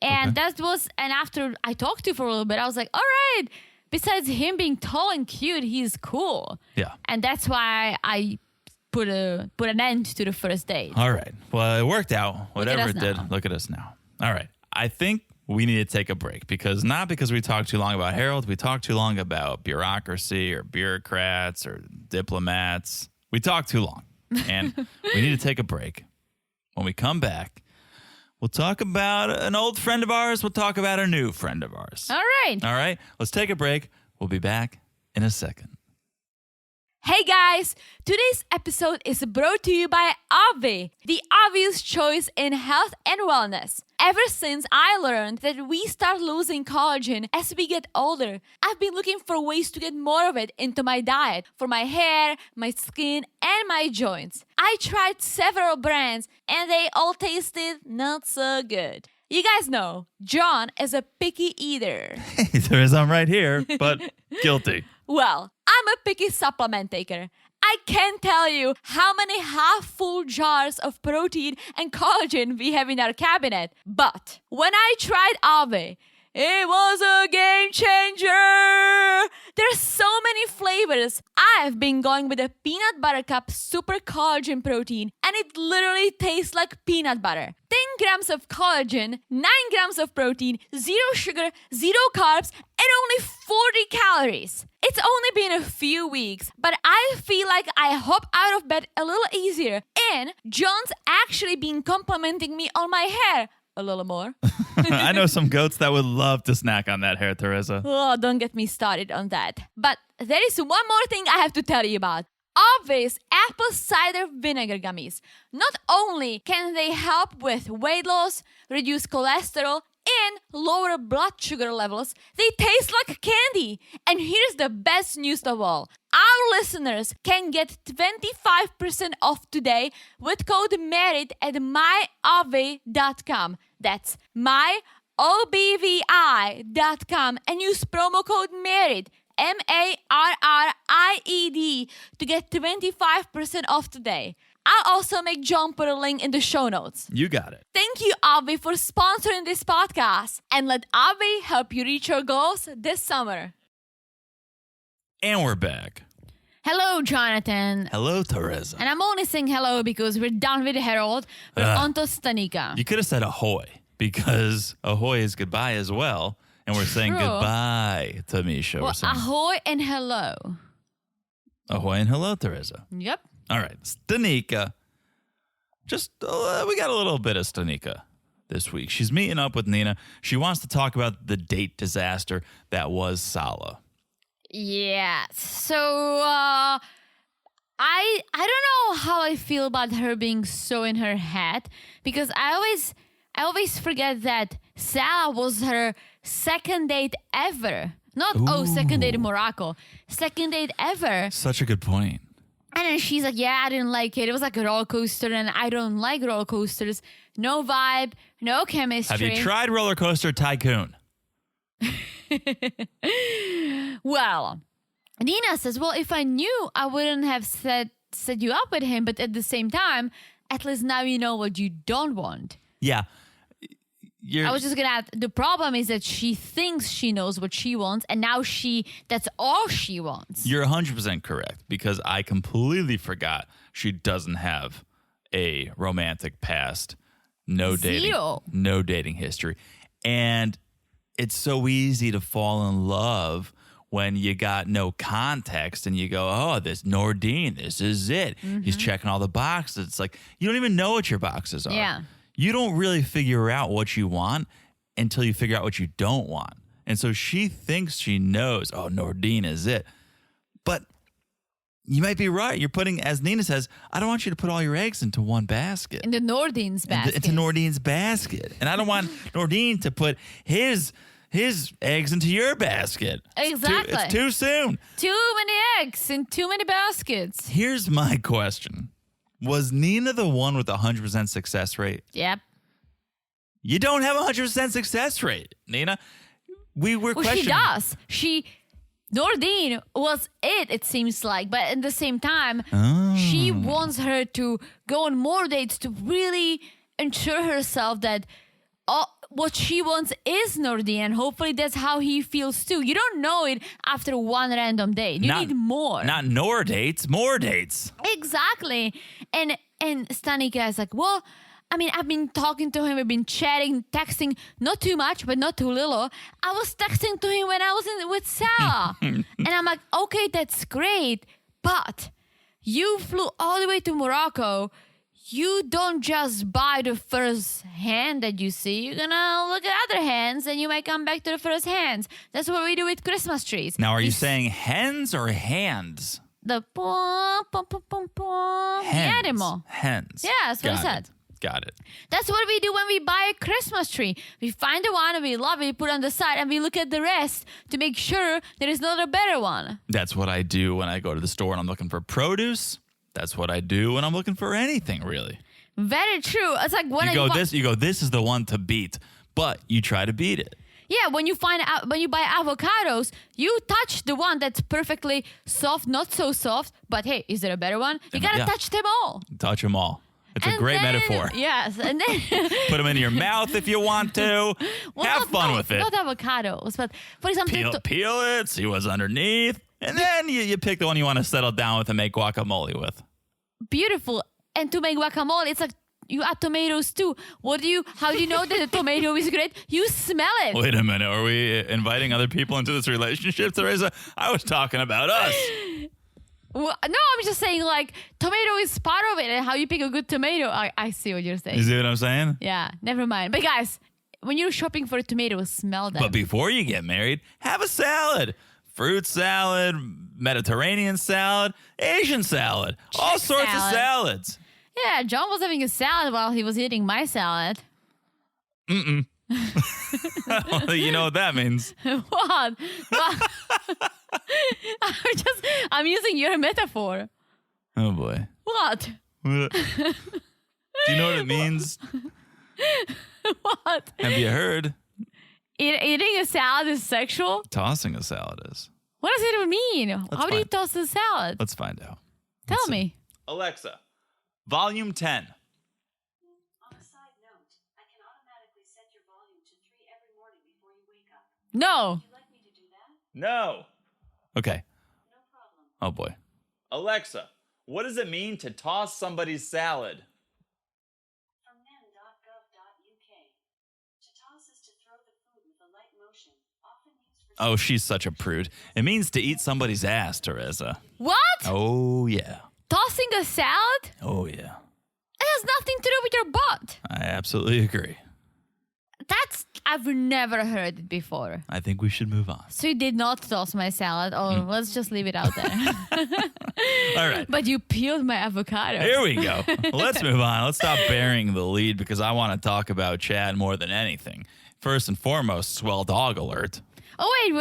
And and after I talked to you for a little bit, I was like, all right, besides him being tall and cute, he's cool. Yeah. And that's why I put an end to the first date. All right. Well, it worked out. Whatever us it did, now. look at us now. All right. I think we need to take a break because we talked too long about Harold. We talked too long about bureaucracy or bureaucrats or diplomats. We talked too long. And we need to take a break. When we come back, we'll talk about an old friend of ours. We'll talk about a new friend of ours. All right. All right. Let's take a break. We'll be back in a second. Hey guys, today's episode is brought to you by Obvi, the obvious choice in health and wellness. Ever since I learned that we start losing collagen as we get older, I've been looking for ways to get more of it into my diet for my hair, my skin, and my joints. I tried several brands and they all tasted not so good. You guys know, John is a picky eater. There is, I'm right here, but guilty. Well, I'm a picky supplement taker. I can't tell you how many half-full jars of protein and collagen we have in our cabinet. But when I tried Ave, it was a game changer! There's so many flavors. I've been going with a peanut butter cup super collagen protein, and it literally tastes like peanut butter. 10 grams of collagen, 9 grams of protein, 0 sugar, 0 carbs, and only 40 calories. It's only been a few weeks, but I feel like I hop out of bed a little easier, and John's actually been complimenting me on my hair a little more. I know some goats that would love to snack on that hair, Teresa. Oh, don't get me started on that. But there is one more thing I have to tell you about. Obvious apple cider vinegar gummies. Not only can they help with weight loss, reduce cholesterol, and lower blood sugar levels, they taste like candy. And here's the best news of all. Our listeners can get 25% off today with code MERIT at myobvi.com. That's myobvi.com and use promo code MERIT, CRRIED to get 25% off today. I'll also make John put a link in the show notes. You got it. Thank you, Abby, for sponsoring this podcast. And let Abby help you reach your goals this summer. And we're back. Hello, Jonathan. Hello, Teresa. And I'm only saying hello because we're done with Harold. We're on to Stanika. You could have said ahoy, because ahoy is goodbye as well. And we're saying True. goodbye to Misha. Well, ahoy and hello. Ahoy and hello, Teresa. Yep. All right, Stanika. Just, we got a little bit of Stanika this week. She's meeting up with Nina. She wants to talk about the date disaster that was Sala. Yeah. So, I don't know how I feel about her being so in her head, because I always forget that Sala was her second date ever. Not, second date in Morocco. Second date ever. Such a good point. And then she's like, yeah, I didn't like it. It was like a roller coaster, and I don't like roller coasters. No vibe, no chemistry. Have you tried Roller Coaster Tycoon? Well, Nina says, well, if I knew, I wouldn't have set you up with him. But at the same time, at least now you know what you don't want. Yeah. I was just going to add, the problem is that she thinks she knows what she wants, and now that's all she wants. You're 100% correct, because I completely forgot she doesn't have a romantic past, no dating history. And it's so easy to fall in love when you got no context and you go, oh, this Nordine, this is it. Mm-hmm. He's checking all the boxes. It's like, you don't even know what your boxes are. Yeah. You don't really figure out what you want until you figure out what you don't want. And so she thinks she knows, oh, Nordine is it. But you might be right. You're putting, as Nina says, I don't want you to put all your eggs into one basket. In the Nordine's basket. Into Nordine's basket. And I don't want Nordine to put his eggs into your basket. Exactly. It's too soon. Too many eggs in too many baskets. Here's my question. Was Nina the one with the 100% success rate? Yep. You don't have a 100% success rate, Nina. We were questioning. She does. Nordine was it seems like. But at the same time, she wants her to go on more dates to really ensure herself that what she wants is Nordine. And hopefully that's how he feels too. You don't know it after one random date. You need more. Not nor dates, more dates. Exactly. And Stanika is like, well, I mean, I've been talking to him. We've been chatting, texting, not too much, but not too little. I was texting to him when I was with Sarah. And I'm like, okay, that's great. But you flew all the way to Morocco. You don't just buy the first hand that you see. You're going to look at other hands and you might come back to the first hands. That's what we do with Christmas trees. Now, are you saying hens or hands? The pom, pom, pom, pom, pom. The animal. Hens. Yeah, that's what I said. Got it. That's what we do when we buy a Christmas tree. We find the one and we love it, we put it on the side, and we look at the rest to make sure there is not a better one. That's what I do when I go to the store and I'm looking for produce. That's what I do when I'm looking for anything, really. Very true. It's like when you go, this is the one to beat, but you try to beat it. Yeah, when you buy avocados, you touch the one that's perfectly soft, not so soft, but hey, is there a better one? You gotta touch them all. Touch them all. It's a great metaphor. Yes, and then put them in your mouth if you want to. Have fun with it. Not avocados, but for example, peel it, see what's underneath, and then you pick the one you want to settle down with and make guacamole with. Beautiful. And to make guacamole, it's like you add tomatoes too. How do you know that the tomato is great? You smell it. Wait a minute. Are we inviting other people into this relationship, Teresa? I was talking about us. Well, no, I'm just saying, like, tomato is part of it, and how you pick a good tomato. I see what you're saying. You see what I'm saying? Yeah, never mind. But guys, when you're shopping for tomatoes, smell them. But before you get married, have a salad. Fruit salad, Mediterranean salad, Asian salad, all sorts of salads. Yeah, John was having a salad while he was eating my salad. You know what that means. What? I'm using your metaphor. Oh boy. What? Do you know what it means? What? Have you heard? Eating a salad is sexual? Tossing a salad is. What does it even mean? How do you toss a salad? Let's find out. Tell me. Alexa, volume 10. On a side note, I can automatically set your volume to 3 every morning before you wake up. No. Would you like me to do that? No. Okay. No problem. Oh, boy. Alexa, what does it mean to toss somebody's salad? From nen.gov.uk. To toss is to throw the food with a light motion, often used for... Oh, she's such a prude. It means to eat somebody's ass, Teresa. What? Oh, yeah. Tossing a salad? Oh, yeah. It has nothing to do with your butt. I absolutely agree. I've never heard it before. I think we should move on. So you did not toss my salad. Oh, let's just leave it out there. All right. But you peeled my avocado. Here we go. Let's move on. Let's stop burying the lead because I want to talk about Chad more than anything. First and foremost, swell dog alert. Oh wait,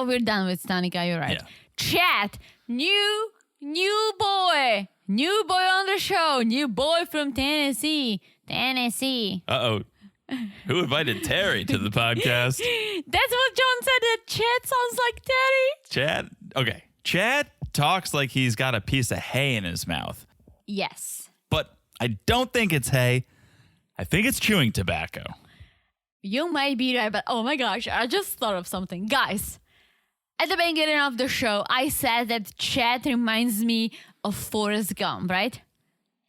we're done with Stanika. You're right. Yeah. Chat, new boy on the show, new boy from Tennessee. Uh-oh. Who invited Terry to the podcast? That's what John said. That Chad sounds like Terry. Chad? Okay. Chad talks like he's got a piece of hay in his mouth. Yes. But I don't think it's hay. I think it's chewing tobacco. You might be right, but oh my gosh, I just thought of something. Guys, at the beginning of the show, I said that Chad reminds me of Forrest Gump, right?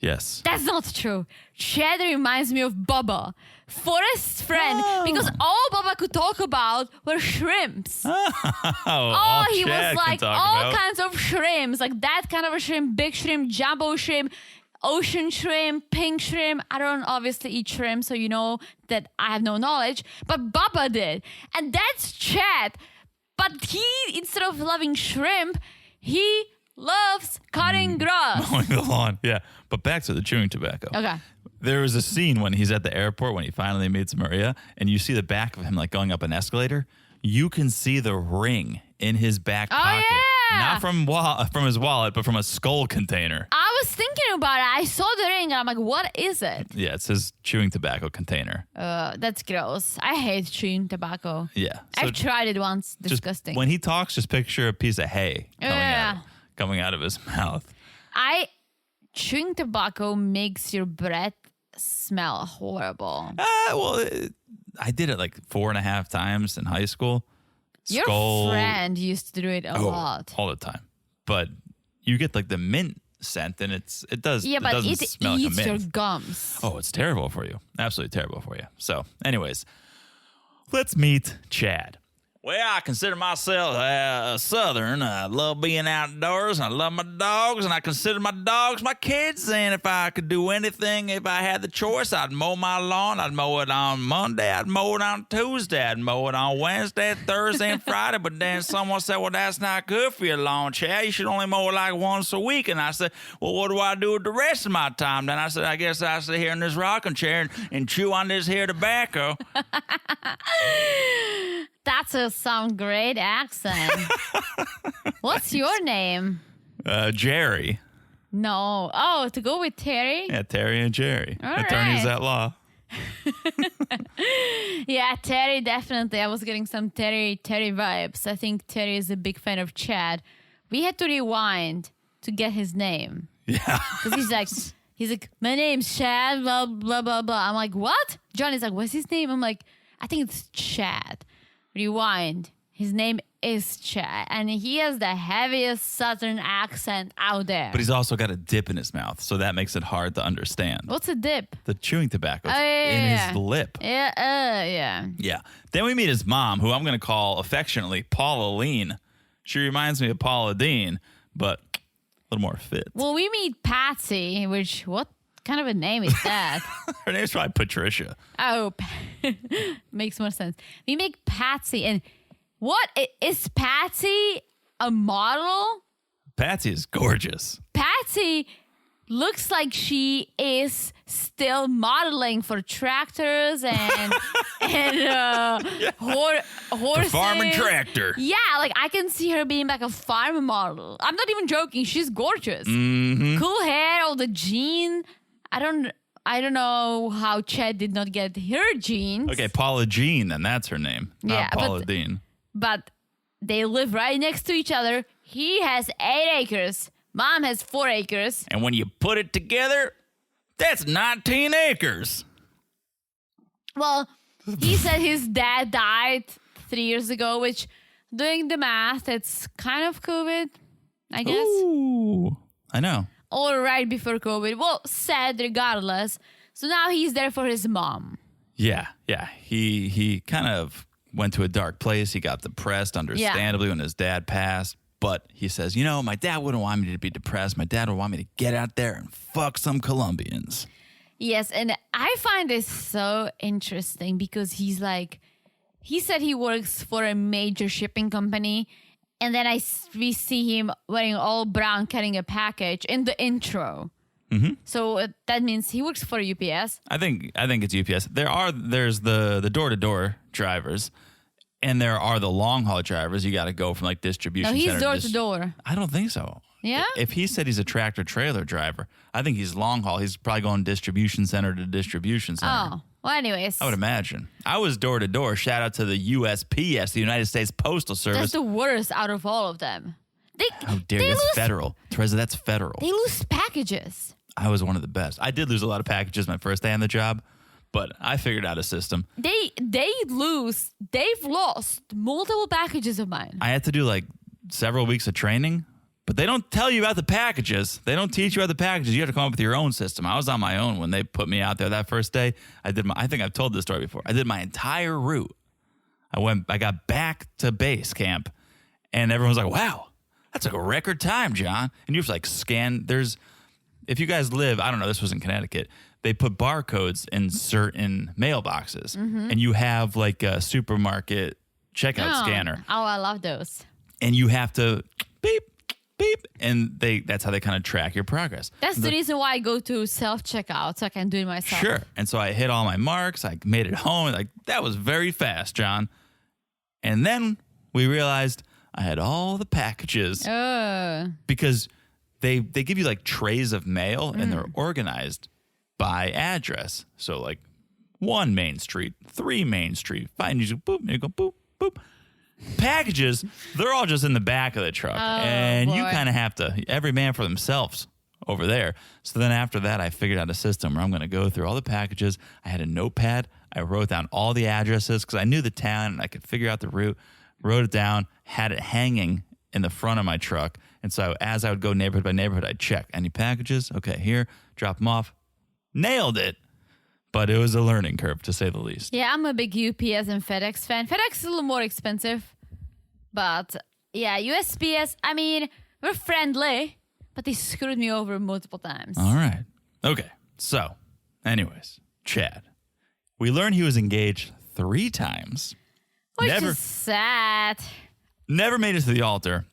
Yes. That's not true. Chad reminds me of Bubba, Forrest's friend, because all Bubba could talk about were shrimps. Oh, He Chad was can like talk all about. kinds of shrimps, like that kind of a shrimp, big shrimp, jumbo shrimp, ocean shrimp, pink shrimp. I don't obviously eat shrimp, so you know that I have no knowledge, but Bubba did. And that's Chad. But he, instead of loving shrimp, he loves cutting grass. Mowing the lawn. Yeah. But back to the chewing tobacco. Okay. There was a scene when he's at the airport when he finally meets Maria, and you see the back of him like going up an escalator. You can see the ring in his back pocket. Yeah. Not from his wallet, but from a skull container. I was thinking about it. I saw the ring and I'm like, what is it? Yeah, it's his chewing tobacco container. That's gross. I hate chewing tobacco. Yeah. So I've tried it once. just Disgusting. when he talks, just picture a piece of hay coming out of his mouth. Chewing tobacco makes your breath smell horrible. I did it like 4.5 times in high school. Your friend used to do it a lot. All the time. But you get like the mint scent, and it doesn't smell like a eats mint. your gums. Oh, it's terrible for you. Absolutely terrible for you. So, anyways, let's meet Chad. Well, I consider myself a Southern. I love being outdoors, and I love my dogs, and I consider my dogs my kids. And if I could do anything, if I had the choice, I'd mow my lawn. I'd mow it on Monday. I'd mow it on Tuesday. I'd mow it on Wednesday, Thursday, and Friday. But then someone said, well, that's not good for your lawn, Chad. You should only mow it like once a week. And I said, well, what do I do with the rest of my time? Then I said, I guess I sit here in this rocking chair and chew on this here tobacco. That's some great accent. What's your name? Jerry. No. Oh, to go with Terry? Yeah, Terry and Jerry. All Attorneys right. at law. Yeah, Terry, definitely. I was getting some Terry vibes. I think Terry is a big fan of Chad. We had to rewind to get his name. Yeah. Because he's like, my name's Chad, blah, blah, blah, blah. I'm like, what? Johnny's like, what's his name? I'm like, I think it's Chad. Rewind. His name is Chad, and he has the heaviest Southern accent out there. But he's also got a dip in his mouth, so that makes it hard to understand. What's a dip? The chewing tobacco yeah. in his lip. Yeah. Yeah. Then we meet his mom, who I'm going to call affectionately Paula Lean. She reminds me of Paula Dean, but a little more fit. Well, we meet Patsy, which, what kind of a name is that? Her name's probably Patricia. Oh, makes more sense. We make Patsy, and what is Patsy a model? Patsy is gorgeous. Patsy looks like she is still modeling for tractors and horses. Farm and tractor. Yeah, like I can see her being like a farm model. I'm not even joking. She's gorgeous. Mm-hmm. Cool hair, all the jeans. I don't know how Chad did not get her jeans. Okay, Paula Jean, then that's her name. Not Yeah, Paula Dean. But They live right next to each other. He has 8 acres. Mom has 4 acres. And when you put it together, that's 19 acres. Well, he said his dad died 3 years ago, which, doing the math, it's kind of COVID, I guess. Ooh, I know. Or right before COVID. Well, sad regardless. So now he's there for his mom. Yeah. He kind of went to a dark place. He got depressed, understandably, when his dad passed. But he says, my dad wouldn't want me to be depressed. My dad would want me to get out there and fuck some Colombians. Yes, and I find this so interesting because he said he works for a major shipping company. And then we see him wearing all brown, carrying a package in the intro. Mm-hmm. So that means he works for UPS. I think it's UPS. There's the door-to-door drivers, and there are the long-haul drivers. You got to go from distribution No, center. he's door-to-door. I don't think so. Yeah? If he said he's a tractor-trailer driver, I think he's long-haul. He's probably going distribution center to distribution center. Oh, well, anyways. I would imagine. I was door-to-door. Shout out to the USPS, the United States Postal Service. That's the worst out of all of them. How dare you? That's federal. Teresa, that's federal. They lose packages. I was one of the best. I did lose a lot of packages my first day on the job, but I figured out a system. They've lost multiple packages of mine. I had to do several weeks of training, but they don't tell you about the packages. They don't teach you about the packages. You have to come up with your own system. I was on my own when they put me out there that first day. I think I've told this story before. I did my entire route. I got back to base camp, and everyone was like, wow, that's a record time, John. And you have to scan. If you guys live, I don't know, this was in Connecticut, they put barcodes in certain mailboxes, and you have a supermarket checkout scanner. Oh, I love those. And you have to beep, beep, and that's how they kind of track your progress. That's the reason why I go to self-checkout, so I can do it myself. Sure. And so I hit all my marks. I made it home. That was very fast, John. And then we realized I had all the packages because they give you trays of mail and they're organized by address. So 1 Main Street, 3 Main Street, 5, and you just boop, and you go boop, boop. Packages, they're all just in the back of the truck. And you kind of have to, every man for themselves over there. So then after that, I figured out a system where I'm going to go through all the packages. I had a notepad. I wrote down all the addresses because I knew the town and I could figure out the route. Wrote it down, had it hanging in the front of my truck. And so as I would go neighborhood by neighborhood, I'd check any packages. Okay, here, drop them off. Nailed it. But it was a learning curve, to say the least. Yeah, I'm a big UPS and FedEx fan. FedEx is a little more expensive. But yeah, USPS, I mean, we're friendly, but they screwed me over multiple times. All right. Okay. So, anyways, Chad. We learned he was engaged 3 times. Which is sad. Never made it to the altar.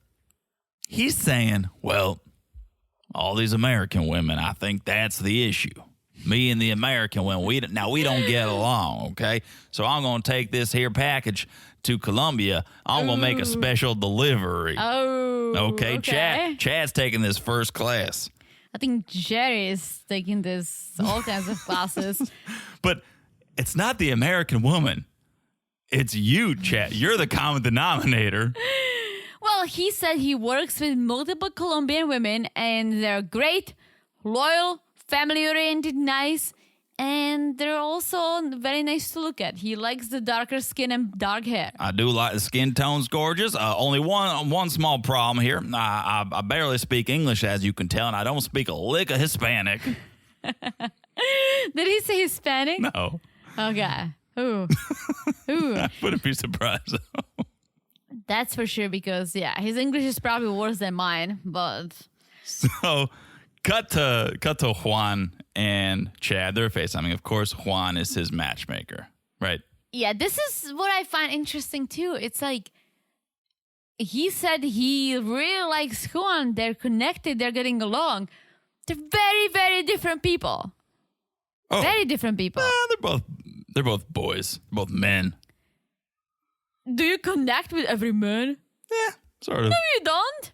He's saying, well, all these American women, I think that's the issue. Me and the American women, we don't get along, okay? So I'm going to take this here package to Colombia. I'm going to make a special delivery. Oh, okay. Chad's taking this first class. I think Jerry is taking this all kinds of classes. But it's not the American woman. It's you, Chad. You're the common denominator. Well, he said he works with multiple Colombian women, and they're great, loyal, family-oriented, nice, and they're also very nice to look at. He likes the darker skin and dark hair. I do like the skin tone's gorgeous. Only one small problem here. I barely speak English, as you can tell, and I don't speak a lick of Hispanic. Did he say Hispanic? No. Okay. Ooh. Ooh. I wouldn't be surprised. That's for sure, because, yeah, his English is probably worse than mine, but... So... Cut to Juan and Chad. They're FaceTiming. Of course, Juan is his matchmaker, right? Yeah, this is what I find interesting, too. It's he said he really likes Juan. They're connected. They're getting along. They're very, very different people. Oh. Very different people. They're both boys. Both men. Do you connect with every man? Yeah, sort of. No, you don't.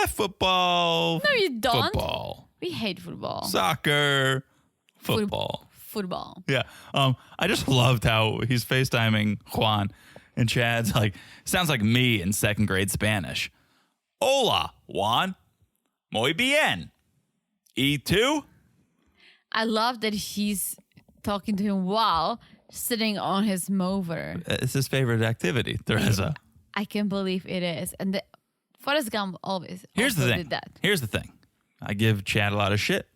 Football. No, you don't. Football. We hate football. Soccer. Football. Football. Yeah. I just loved how he's FaceTiming Juan, And Chad's like, sounds like me in second grade Spanish. Hola, Juan. Muy bien. ¿Y tú? I love that he's talking to him while sitting on his mower. It's his favorite activity, Teresa. I can't believe it is. And Forrest Gump always Here's the also thing. did that. Here's the thing. I give Chad a lot of shit.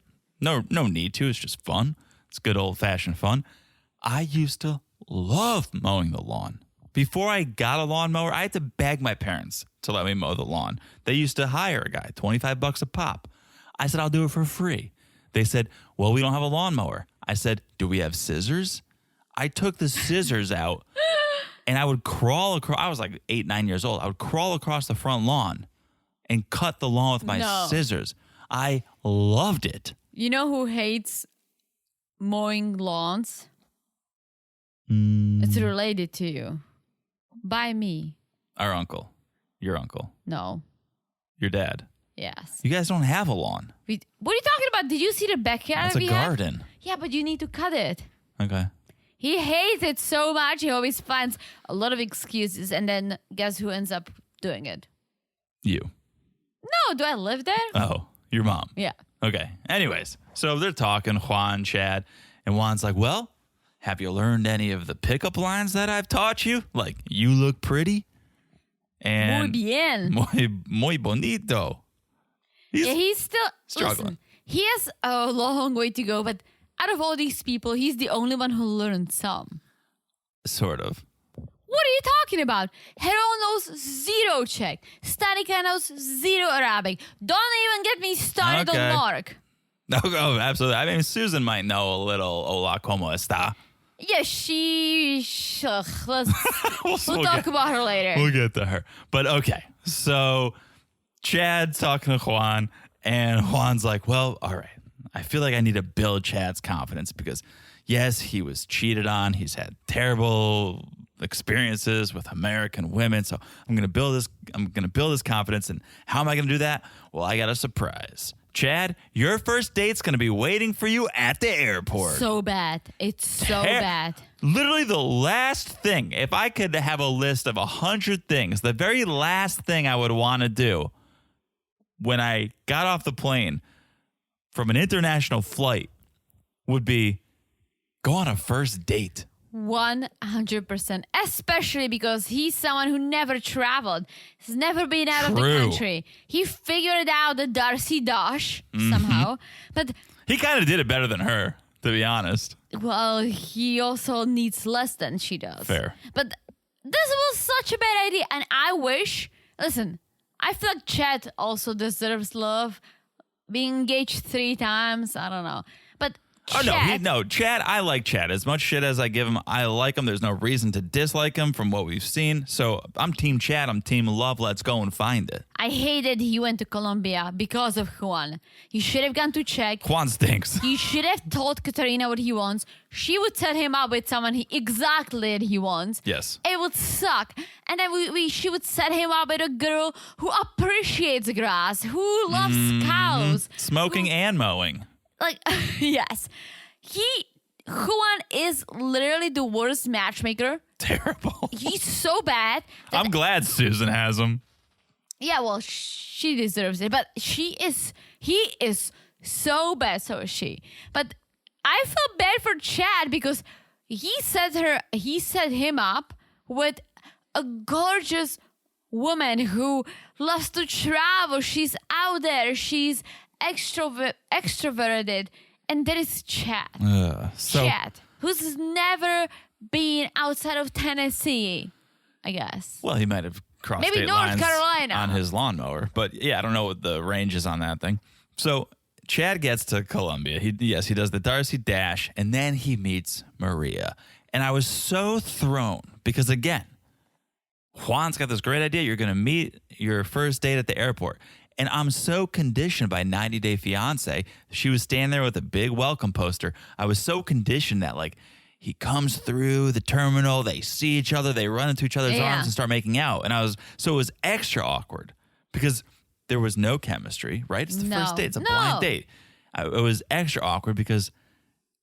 No need to. It's just fun. It's good old-fashioned fun. I used to love mowing the lawn. Before I got a lawnmower, I had to beg my parents to let me mow the lawn. They used to hire a guy, $25 a pop. I said, I'll do it for free. They said, well, we don't have a lawnmower. I said, do we have scissors? I took the scissors out and I would crawl across. I was like 8, 9 years old. I would crawl across the front lawn and cut the lawn with my scissors. I loved it. You know who hates mowing lawns? It's related to you. By me. Our uncle. Your uncle. No. Your dad. Yes. You guys don't have a lawn. What are you talking about? Did you see the backyard It's a we have? garden. Yeah, but you need to cut it. Okay. He hates it so much. He always finds a lot of excuses. And then guess who ends up doing it? You. No, do I live there? Oh, your mom. Yeah. Okay. Anyways, so they're talking, Juan, Chad, and Juan's like, well, have you learned any of the pickup lines that I've taught you? Like, you look pretty. And Muy bien. muy bonito. He's still struggling. Listen, he has a long way to go, but out of all these people, he's the only one who learned some. Sort of. What are you talking about? Hero knows zero Czech. Stanika knows zero Arabic. Don't even get me started Okay. on Mark. Oh, absolutely. I mean, Susan might know a little hola, como esta. Yeah, let's we'll talk about her later. We'll get to her. But okay, so Chad's talking to Juan, and Juan's like, well, all right. I feel like I need to build Chad's confidence because, yes, he was cheated on. He's had terrible experiences with American women. So I'm going to build his confidence. And how am I going to do that? Well, I got a surprise. Chad, your first date's going to be waiting for you at the airport. So bad. It's so bad. Literally the last thing, if I could have a list of 100 things, the very last thing I would want to do when I got off the plane from an international flight would be go on a first date. 100%. Especially because he's someone who never traveled. He's never been out of the True. country. He figured out the Darcy Dash somehow. But, He kind of did it better than her, to be honest. well, he also needs less than she does. Fair. But this was such a bad idea. And I wish, listen, I feel like Chad also deserves love. Being engaged 3 times, I don't know. But Oh, Chad, I like Chad. As much shit as I give him, I like him. There's no reason to dislike him from what we've seen. So I'm team Chad. I'm team love. Let's go and find it. I hated he went to Colombia because of Juan. He should have gone to Czech. Juan stinks. He should have told Katarina what he wants. She would set him up with someone exactly that he wants. Yes. It would suck. And then she would set him up with a girl who appreciates grass, who loves cows. Smoking and mowing. Like, yes. Juan is literally the worst matchmaker. Terrible. He's so bad. that- I'm glad Susan has him. Yeah, well, she deserves it. But he is so bad, so is she. But I feel bad for Chad because he set him up with a gorgeous woman who loves to travel. She's out there. She's extroverted. And there is Chad. Chad, who's never been outside of Tennessee, I guess. Well, he might have crossed Maybe state North lines Carolina. on his lawnmower. But yeah, I don't know what the range is on that thing. So Chad gets to Colombia. He does the Darcy Dash, and then he meets Maria. And I was so thrown because, again, Juan's got this great idea. You're going to meet your first date at the airport. And I'm so conditioned by 90 Day Fiancé. She was standing there with a big welcome poster. I was so conditioned that, like, he comes through the terminal, they see each other, they run into each other's arms and start making out. And it was extra awkward because there was no chemistry, right? It's the first date. It's a blind date. It was extra awkward because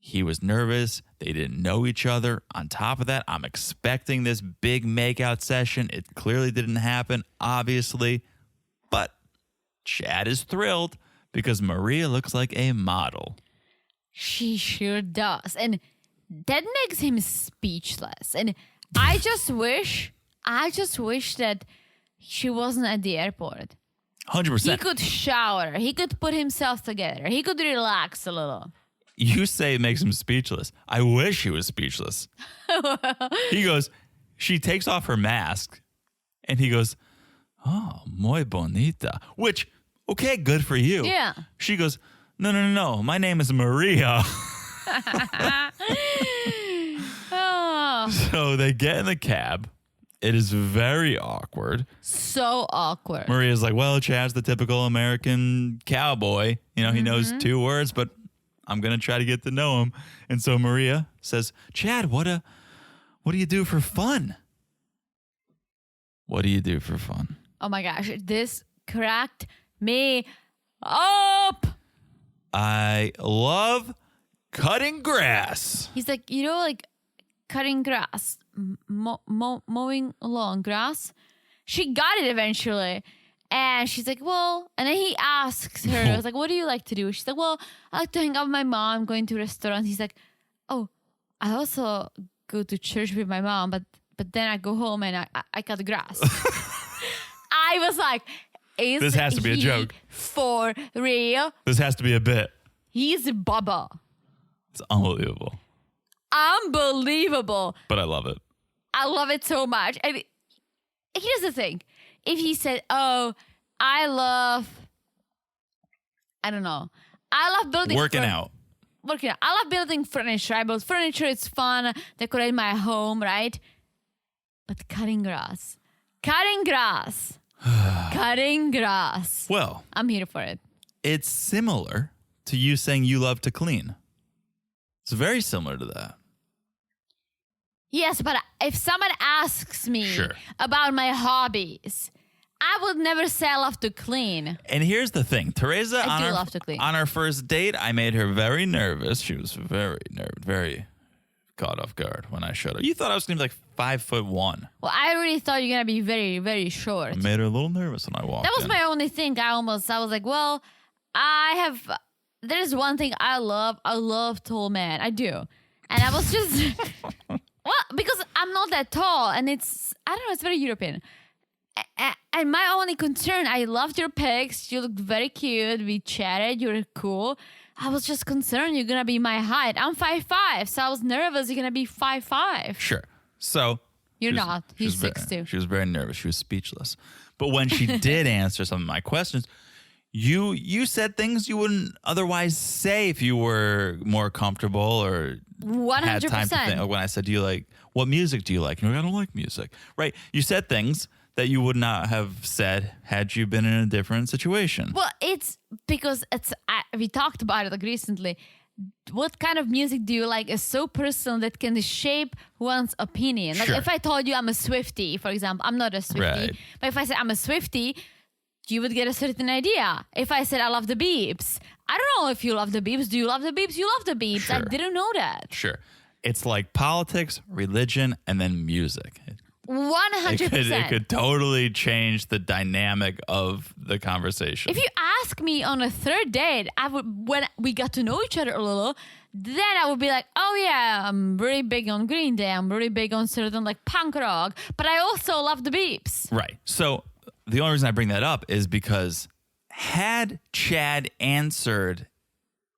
He was nervous. They didn't know each other. On top of that, I'm expecting this big makeout session. It clearly didn't happen, obviously. But Chad is thrilled because Maria looks like a model. She sure does. And that makes him speechless. And I just wish that she wasn't at the airport. 100%. He could shower. He could put himself together. He could relax a little. You say it makes him speechless. I wish he was speechless. He goes, she takes off her mask and he goes, oh, muy bonita. Which, okay, good for you. Yeah. She goes, no. My name is Maria. Oh, So they get in the cab. It is very awkward. so awkward. Maria's like, well, Chad's the typical American cowboy. You know, he knows 2 words, but I'm going to try to get to know him. And so Maria says, Chad, what do you do for fun? What do you do for fun? Oh my gosh, this cracked me up. I love cutting grass. He's like, like cutting grass, mowing lawn grass. She got it eventually. And she's like, well, and then he asks her, I was like, what do you like to do? She's like, well, I like to hang out with my mom, going to restaurants. He's like, oh, I also go to church with my mom, but then I go home and I cut the grass. I was like, This has to be a joke. For real? This has to be a bit. He's a baba. It's unbelievable. Unbelievable. But I love it. I love it so much. I mean, here's the thing. If he said, oh, I love building. Working out. I love building furniture. I build furniture. It's fun. Decorate my home, right? But cutting grass. Cutting grass. Well, I'm here for it. it's similar to you saying you love to clean. It's very similar to that. Yes, but if someone asks me Sure. about my hobbies, I would never say I love to clean. And here's the thing. Teresa, I do love to clean. on our first date, I made her very nervous. She was very nervous, very caught off guard when I showed her. You thought I was going to be like 5'1". Well, I really thought you're going to be very, very short. I made her a little nervous when I walked That was in. my only thing. I was like, well, there's one thing I love tall men. I do. And I was just, well, because I'm not that tall and it's very European. And my only concern, I loved your pics. You looked very cute. We chatted. You were cool. I was just concerned you're going to be my height. I'm 5'5", so I was nervous you're going to be 5'5". Sure. So. You're she was- not. she He's was 6'2". She was very nervous. She was speechless. But when she did answer some of my questions, you said things you wouldn't otherwise say if you were more comfortable or 100%. had time to think. When I said, what music do you like? And you're like, I don't like music. Right? You said things that you would not have said had you been in a different situation. Well, it's because we talked about it like recently. What kind of music do you like is so personal that can shape one's opinion. Like Sure. if I told you I'm a Swiftie, for example, I'm not a Swiftie, Right. but if I said I'm a Swiftie, you would get a certain idea. If I said I love the Beeps, I don't know if you love the Beeps. Do you love the Beeps? You love the Beeps. I Sure. didn't know that. Sure. It's like politics, religion, and then music. 100%. It could totally change the dynamic of the conversation. If you ask me on a third date, when we got to know each other a little, then I would be like, oh yeah, I'm really big on Green Day. I'm really big on certain like punk rock, but I also love the Beeps. Right. So the only reason I bring that up is because had Chad answered,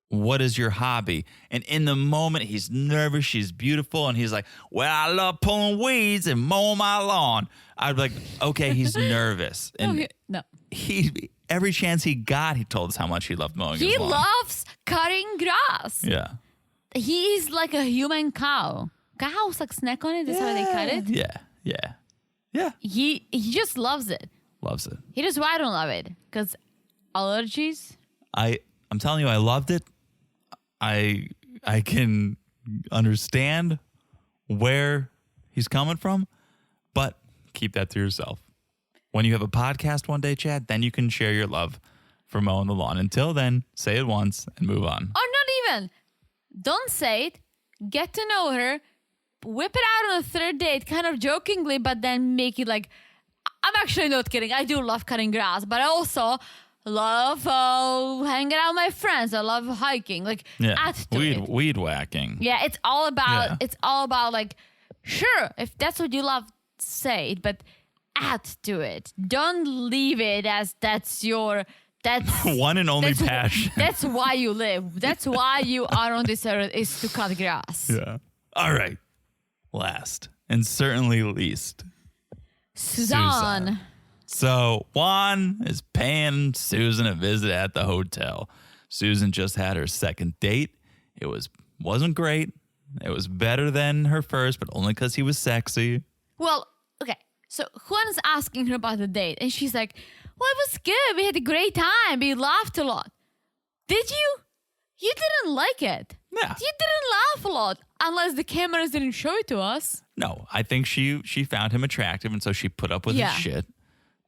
what is your hobby? And in the moment, he's nervous, she's beautiful, and he's like, well, I love pulling weeds and mowing my lawn. I'd be like, okay, he's nervous. And No. every chance he got, he told us how much he loved mowing He his lawn. loves cutting grass. Yeah. He's like a human cow. Cows like snack on it. That's how they cut it. Yeah. He just loves it. Loves it. Here's why I don't love it. Because allergies. I'm telling you, I loved it. I can understand where he's coming from, but keep that to yourself. When you have a podcast one day, Chad, then you can share your love for mowing the lawn. Until then, say it once and move on. Or not even. Don't say it. Get to know her. Whip it out on a third date, kind of jokingly, but then make it like, I'm actually not kidding. I do love cutting grass, but I also love hanging out with my friends. I love hiking. Like, add to it. Weed whacking. Yeah, it's all about like, sure, if that's what you love, say it, but add to it. Don't leave it as that's one and only passion. That's why you live. That's why you are on this earth, is to cut grass. Yeah. All right. Last and certainly least, Suzanne. So Juan is paying Susan a visit at the hotel. Susan just had her second date. It wasn't great. It was better than her first, but only because he was sexy. Well, okay. So Juan's asking her about the date, and she's like, well, it was good. We had a great time. We laughed a lot. Did you? You didn't like it. Yeah. You didn't laugh a lot, unless the cameras didn't show it to us. No, I think she found him attractive, and so she put up with his shit.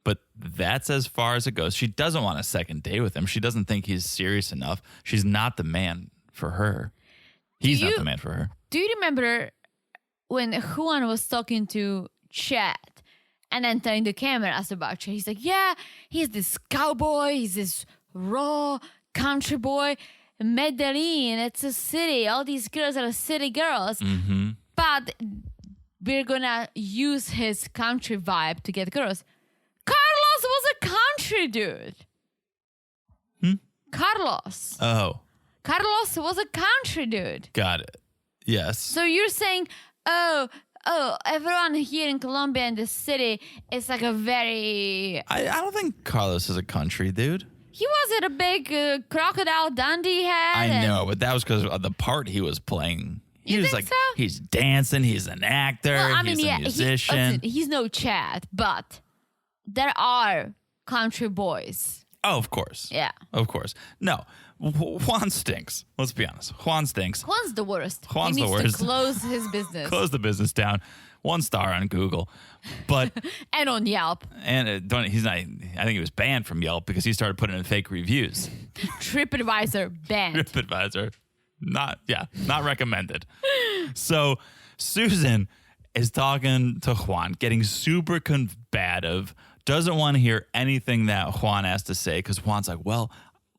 But that's as far as it goes. She doesn't want a second date with him. She doesn't think he's serious enough. She's not the man for her. He's not the man for her. Do you remember when Juan was talking to Chad and then telling the cameras about Chad? He's like, yeah, he's this cowboy. He's this raw country boy. Medellin, it's a city. All these girls are city girls. Mm-hmm. But we're going to use his country vibe to get girls. Carlos was a country dude. Carlos. Oh. Carlos was a country dude. Got it. Yes. So you're saying, oh, everyone here in Colombia in the city is like a very... I don't think Carlos is a country dude. He was at a big Crocodile Dundee hat. I know, but that was because of the part he was playing. He was like, so? He's dancing, he's an actor, he's a musician. He's no Chad, but there are country boys. Oh, of course. Yeah. Of course. No, Juan stinks. Let's be honest. Juan stinks. Juan's the worst. Juan's he the needs worst. to close his business. Close the business down. 1 star on Google. But and on Yelp. and he's not. I think he was banned from Yelp because he started putting in fake reviews. TripAdvisor banned. TripAdvisor, not recommended. So Susan is talking to Juan, getting super combative. Doesn't want to hear anything that Juan has to say because Juan's like, well,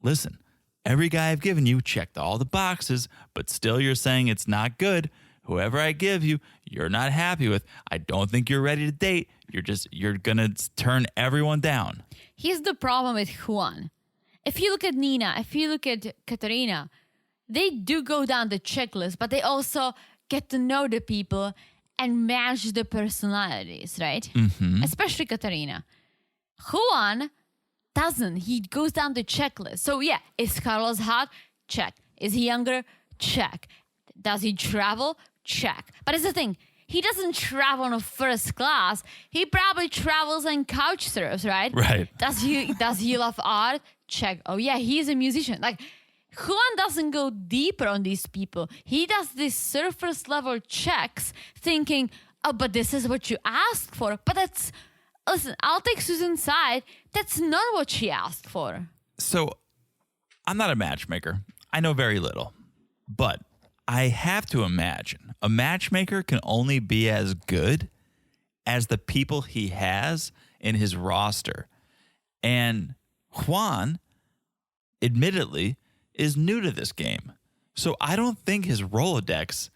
listen, every guy I've given you checked all the boxes, but still you're saying it's not good. Whoever I give you, you're not happy with. I don't think you're ready to date. You're going to turn everyone down. Here's the problem with Juan. If you look at Nina, if you look at Katarina, they do go down the checklist, but they also get to know the people and match the personalities, right? Mm-hmm. Especially Katarina. Juan doesn't. He goes down the checklist. So yeah, is Carlos hot? Check. Is he younger? Check. Does he travel? Check. But it's the thing. He doesn't travel on first class. He probably travels and couch surfs, right? Right. Does he love art? Check. Oh yeah, he's a musician. Like, Juan doesn't go deeper on these people. He does these surface level checks thinking, oh, but this is what you asked for. But listen, I'll take Susan's side. That's not what she asked for. So I'm not a matchmaker. I know very little. But I have to imagine a matchmaker can only be as good as the people he has in his roster. And Juan, admittedly, is new to this game. So I don't think his Rolodex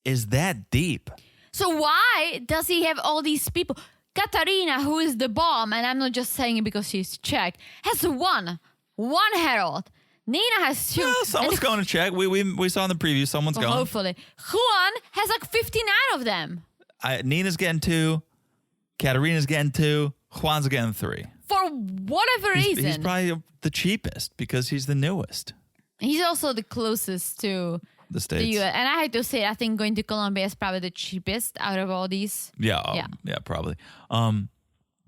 is that deep. So why does he have all these people? Katarina, who is the bomb, and I'm not just saying it because she's Czech, has one herald. Nina has 2. Well, someone's going to check. We saw in the preview someone's going. Hopefully. Juan has like 59 of them. Nina's getting 2. Katarina's getting 2. Juan's getting 3. For whatever reason. He's probably the cheapest because he's the newest. He's also the closest to the States. The US. And I have to say, I think going to Colombia is probably the cheapest out of all these. Yeah, probably.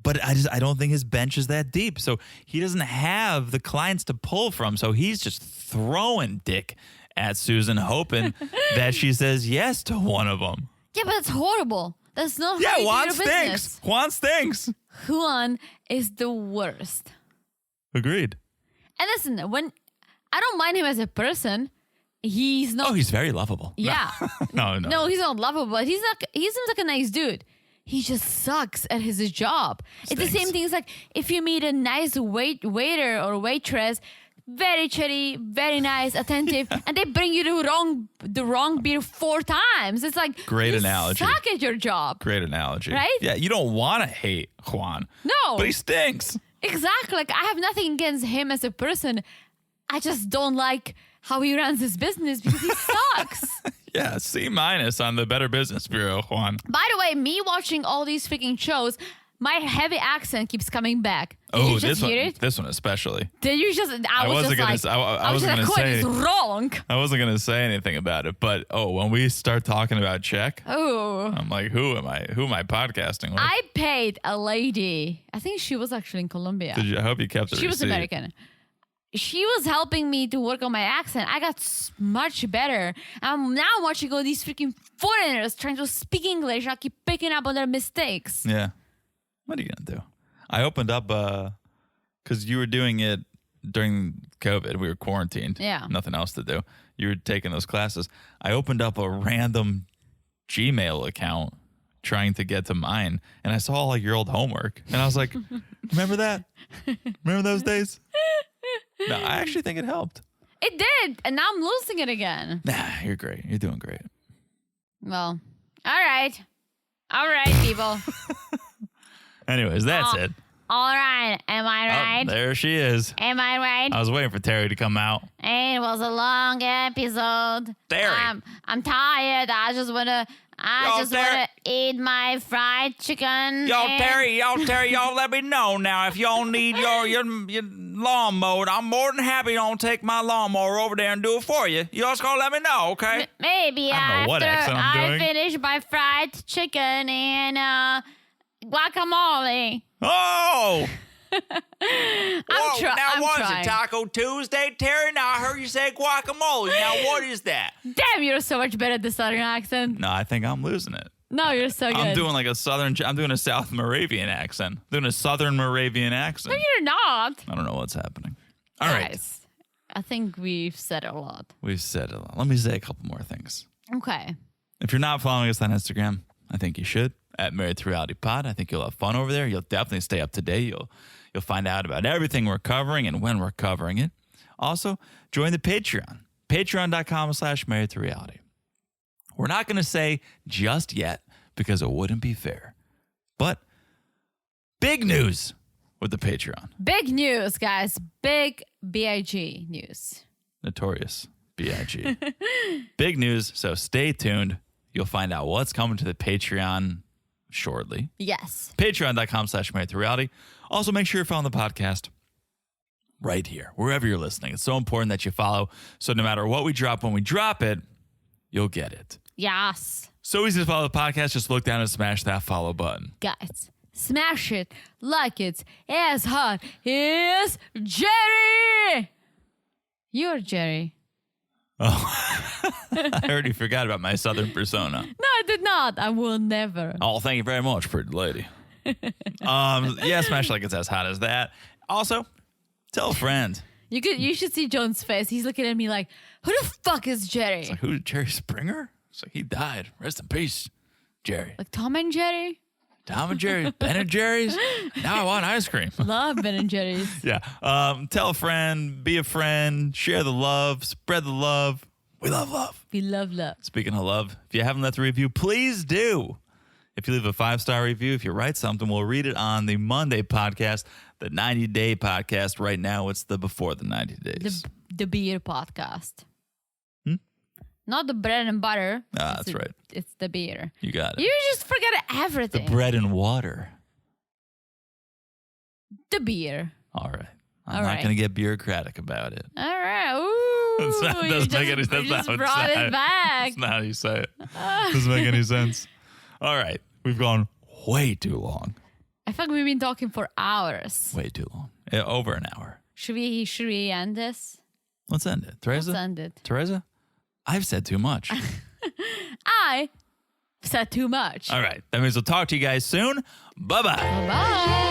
But I don't think his bench is that deep. So he doesn't have the clients to pull from. So he's just throwing dick at Susan, hoping that she says yes to one of them. Yeah, but it's horrible. That's not how you Juan do your stinks. business. Juan stinks. Juan is the worst. Agreed. And listen, when I don't mind him as a person, he's not. Oh, he's very lovable. Yeah. No. No, he's not lovable. He seems like a nice dude. He just sucks at his job. It's the same thing as like if you meet a nice waiter or waitress, very chatty, very nice, attentive, and they bring you the wrong beer 4 times. It's like Great you analogy. suck at your job. Great analogy. Right? Yeah, you don't want to hate Juan. No. But he stinks. Exactly. Like I have nothing against him as a person. I just don't like how he runs his business because he sucks. Yeah, C- on the Better Business Bureau, Juan. By the way, me watching all these freaking shows, my heavy accent keeps coming back. Did you just hear it? This one especially. Did you just? I wasn't gonna say it's wrong. I wasn't gonna say anything about it, but when we start talking about Czech, Oh, I'm like, who am I podcasting with? I paid a lady. I think she was actually in Colombia. I hope you kept the She was receipt. American. She was helping me to work on my accent. I got much better. I'm now watching all these freaking foreigners trying to speak English. I keep picking up on their mistakes. Yeah. What are you gonna do? I opened up because you were doing it during COVID. We were quarantined. Yeah. Nothing else to do. You were taking those classes. I opened up a random Gmail account trying to get to mine, and I saw like your old homework, and I was like, "Remember that? Remember those days?" No, I actually think it helped. It did, and now I'm losing it again. Nah, you're great. You're doing great. Well, all right, people. Anyways, that's it. All right, am I right? Oh, there she is. Am I right? I was waiting for Terry to come out. It was a long episode. Terry. I'm tired. I just wanna eat my fried chicken. Terry, y'all let me know now if y'all need your lawn mowed. I'm more than happy to take my lawnmower over there and do it for you. You just gonna let me know, okay? Maybe I don't know what accent I'm I doing. finish my fried chicken and guacamole. Oh! I'm trying. It Taco Tuesday, Terry? Now I heard you say guacamole. Now what is that? Damn, you're so much better at the southern accent. No, I think I'm losing it. No, you're so good. I'm doing a South Moravian accent. I'm doing a Southern Moravian accent. No, you're not. I don't know what's happening. All right. Guys, I think we've said a lot. We've said a lot. Let me say a couple more things. Okay. If you're not following us on Instagram, I think you should. At Married to Reality Pod. I think you'll have fun over there. You'll definitely stay up to date. You'll find out about everything we're covering and when we're covering it. Also, join the Patreon. Patreon.com/Married to Reality. We're not going to say just yet because it wouldn't be fair. But big news with the Patreon. Big news, guys. Big B-I-G news. Notorious B.I.G. Big news. So stay tuned. You'll find out what's coming to the Patreon shortly. Yes. Patreon.com/Married to Reality. Also, make sure you're following the podcast right here, wherever you're listening. It's so important that you follow. So no matter what we drop, when we drop it, you'll get it. Yes. So easy to follow the podcast. Just look down and smash that follow button. Guys, smash it like it's as hot as Jerry. You're Jerry. Oh, I already forgot about my Southern persona. No, I did not. I will never. Oh, thank you very much, pretty lady. Yeah, smash like it's as hot as that. Also, tell a friend. You should see John's face. He's looking at me like, who the fuck is Jerry? It's like, who, Jerry Springer? It's like, he died. Rest in peace, Jerry. Like Tom and Jerry? Tom and Jerry, Ben and Jerry's. Now I want ice cream. Love Ben and Jerry's. Yeah. Tell a friend, be a friend, share the love, spread the love. We love love. We love love. Speaking of love, if you haven't left a review, please do. If you leave a 5-star review, if you write something, we'll read it on the Monday podcast, the 90-day podcast. Right now, it's the before the 90 days. The beer podcast. Not the bread and butter. That's right. It's the beer. You got it. You just forget everything. The bread and water. The beer. All right. I'm not going to get bureaucratic about it. All right. Ooh. Doesn't make any sense. You just brought it back. That's not how you say it. Doesn't make any sense. All right. We've gone way too long. I think we've been talking for hours. Way too long. Over an hour. Should we end this? Let's end it. Teresa? Let's end it. Teresa? I've said too much. I said too much. All right. That means we'll talk to you guys soon. Bye-bye. Bye.